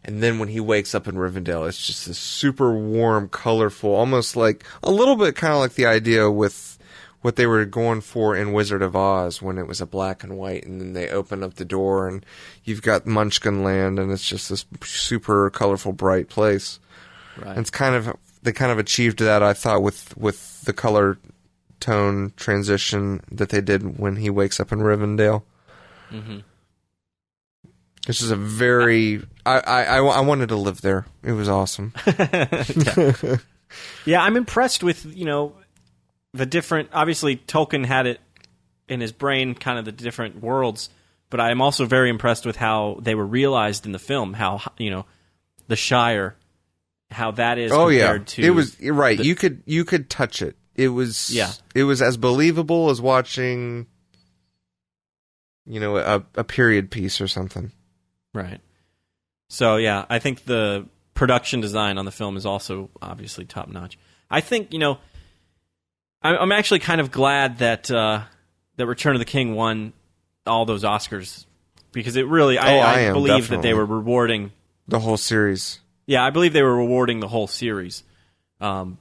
And then when he wakes up in Rivendell, it's just this super warm, colorful, almost like a little bit kind of like the idea with what they were going for in Wizard of Oz when it was a black and white, and then they open up the door and you've got Munchkin Land, and it's just this super colorful, bright place. Right. And they kind of achieved that, I thought, with the color tone transition that they did when he wakes up in Rivendell. Mm-hmm. This is a very... I wanted to live there. It was awesome. Yeah, I'm impressed with, the different... Obviously, Tolkien had it in his brain, kind of the different worlds, but I'm also very impressed with how they were realized in the film, how, the Shire, how that is compared to... It was... You're right. You could touch it. It was... Yeah. It was as believable as watching, a period piece or something. Right. So, yeah, I think the production design on the film is also obviously top-notch. I think, I'm actually kind of glad that that Return of the King won all those Oscars, because it really, I believe definitely. That they were rewarding... The whole series. Yeah, I believe they were rewarding the whole series, and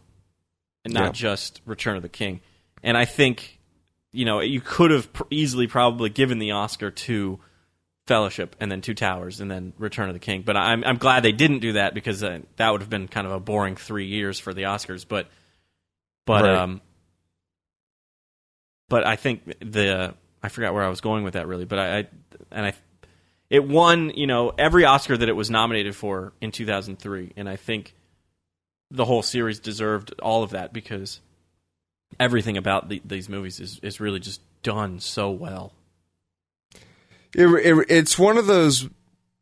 not just Return of the King. And I think, you could have easily probably given the Oscar to Fellowship, and then Two Towers, and then Return of the King. But I'm glad they didn't do that, because that would have been kind of a boring 3 years for the Oscars. But right. But I think I forgot where I was going with that really. But it won every Oscar that it was nominated for in 2003, and I think the whole series deserved all of that, because everything about these movies is really just done so well. It's one of those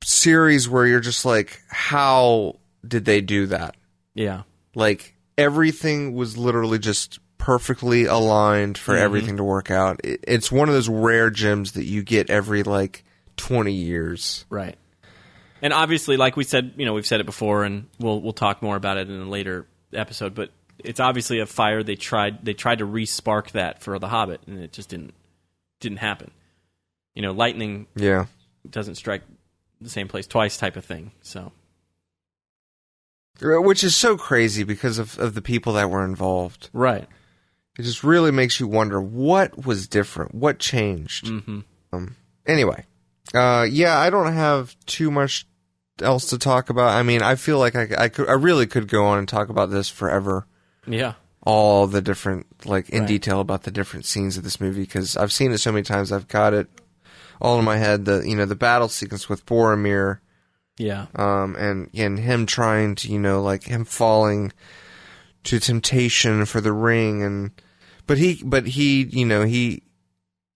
series where you're just like, how did they do that? Yeah. Like, everything was literally just perfectly aligned for everything to work out. It's one of those rare gems that you get every, like, 20 years. Right. And obviously, like we said, we've said it before, and we'll talk more about it in a later episode, but it's obviously a fire they tried to re-spark that for The Hobbit, and it just didn't happen. Lightning doesn't strike the same place twice type of thing. So, which is so crazy because of the people that were involved. Right. It just really makes you wonder what was different, what changed. Anyway, I don't have too much else to talk about. I mean, I feel like I really could go on and talk about this forever. Yeah. All the different, like, in detail about the different scenes of this movie, because I've seen it so many times, I've got it all in my head. The battle sequence with Boromir. Yeah. And him trying to, like, him falling to temptation for the ring, but he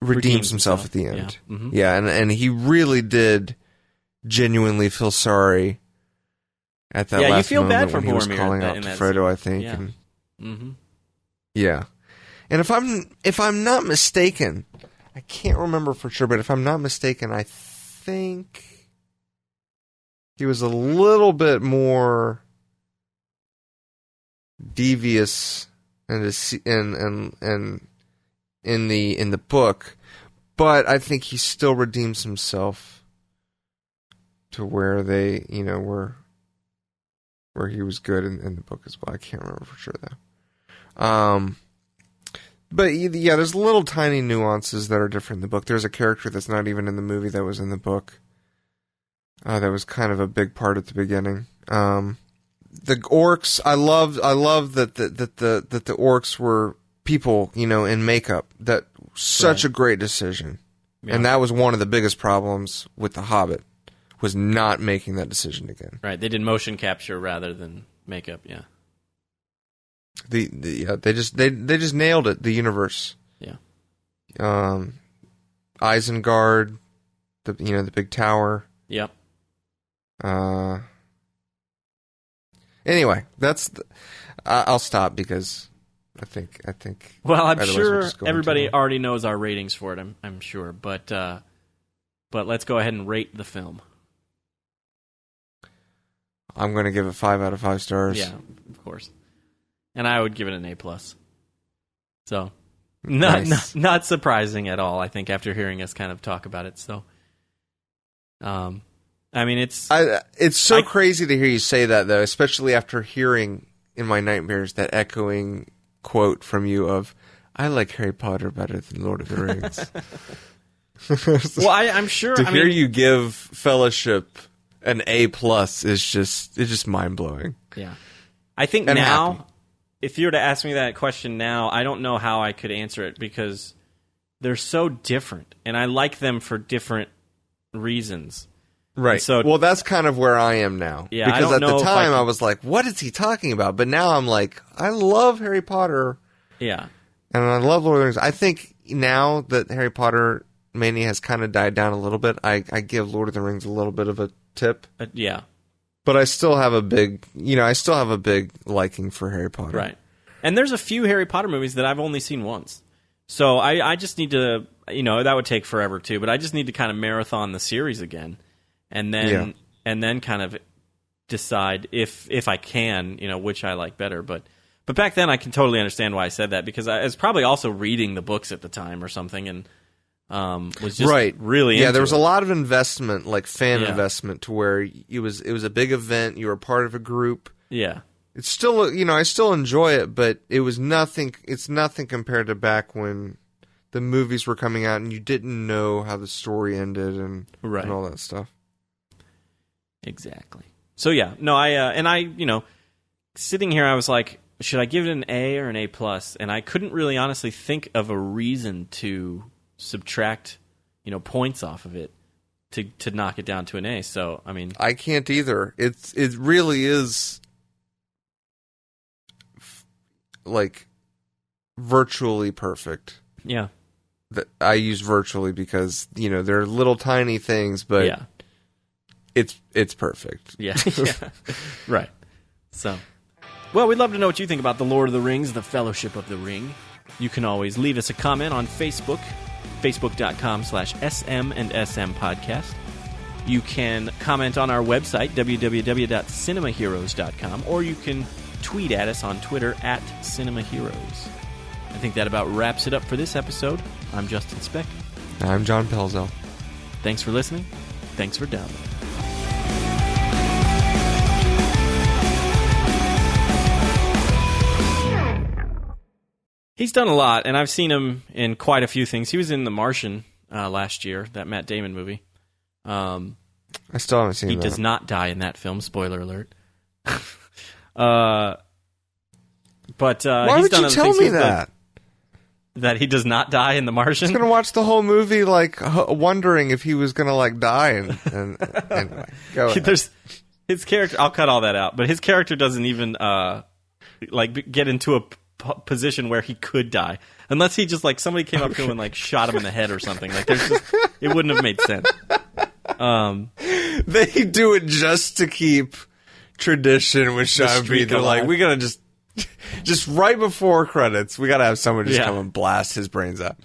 redeems himself at the end. Yeah. And he really did genuinely feel sorry at that last you feel moment bad for when he was Boromir calling out to Frodo, I think. Yeah. And if I'm not mistaken, I can't remember for sure, but if I'm not mistaken, I think he was a little bit more devious in the book, but I think he still redeems himself to where they, where he was good in the book as well. I can't remember for sure though. But yeah, there's little tiny nuances that are different in the book. There's a character that's not even in the movie that was in the book. That was kind of a big part at the beginning. The orcs, I love that the orcs were people, in makeup. That such a great decision. Yeah. And that was one of the biggest problems with The Hobbit, was not making that decision again. Right, they did motion capture rather than makeup. Yeah. They just nailed it. The universe. Yeah. Isengard, the big tower. Yep. Anyway, I'll stop because I think. Well, I'm sure everybody already knows our ratings for it. I'm sure, but let's go ahead and rate the film. I'm going to give it 5 out of 5 stars. Yeah, of course. And I would give it an A+. So, not surprising at all, I think, after hearing us kind of talk about it. So, I mean, it's so crazy to hear you say that, though, especially after hearing in my nightmares that echoing quote from you of, "I like Harry Potter better than Lord of the Rings." Well, I'm sure. To hear you give Fellowship an A+ is just mind blowing. Yeah, I think and now. Happy. If you were to ask me that question now, I don't know how I could answer it because they're so different, and I like them for different reasons. Right. And so, well, that's kind of where I am now. Yeah, because at the time I was like, what is he talking about? But now I'm like, I love Harry Potter. Yeah. And I love Lord of the Rings. I think now that Harry Potter mania has kind of died down a little bit, I give Lord of the Rings a little bit of a tip. Yeah. But I still have a big liking for Harry Potter. Right. And there's a few Harry Potter movies that I've only seen once. So I just need to, that would take forever too, but I just need to kind of marathon the series again and then kind of decide if I can, which I like better. But back then I can totally understand why I said that because I was probably also reading the books at the time or something and was just really into there was it. a lot of investment, like fan investment, to where it was a big event. You were part of a group. Yeah, it's still I still enjoy it, but it was nothing. It's nothing compared to back when the movies were coming out and you didn't know how the story ended and all that stuff. Exactly. So yeah, no, I sitting here, I was like, should I give it an A or an A+? And I couldn't really honestly think of a reason to subtract, points off of it to knock it down to an A. So, I mean, I can't either. It really is like virtually perfect. Yeah. I use virtually because, there are little tiny things, but it's perfect. Yeah. Yeah. Right. So, well, we'd love to know what you think about The Lord of the Rings, The Fellowship of the Ring. You can always leave us a comment on Facebook, facebook.com/SM and SM podcast. You can comment on our website, www.cinemaheroes.com, or you can tweet at us on Twitter @CinemaHeroes. I think that about wraps it up for this episode. I'm Justin Speck. I'm John Pelzo. Thanks for listening. Thanks for downloading. He's done a lot, and I've seen him in quite a few things. He was in The Martian last year, that Matt Damon movie. I still haven't seen He that. does not die in that film. Spoiler alert. But Why he's would done you other tell things. me He's that? That he does not die in The Martian? I was going to watch the whole movie, like, wondering if he was going to, like, die. And anyway, go ahead. There's his character. I'll cut all that out. But his character doesn't even get into a position where he could die, unless he just like somebody came up to him and like shot him in the head or something. Like there's just, it wouldn't have made sense. They do it just to keep tradition with Sean B. streak They're like, alive. we gotta just right before credits, we gotta have someone just Yeah. come and blast his brains out.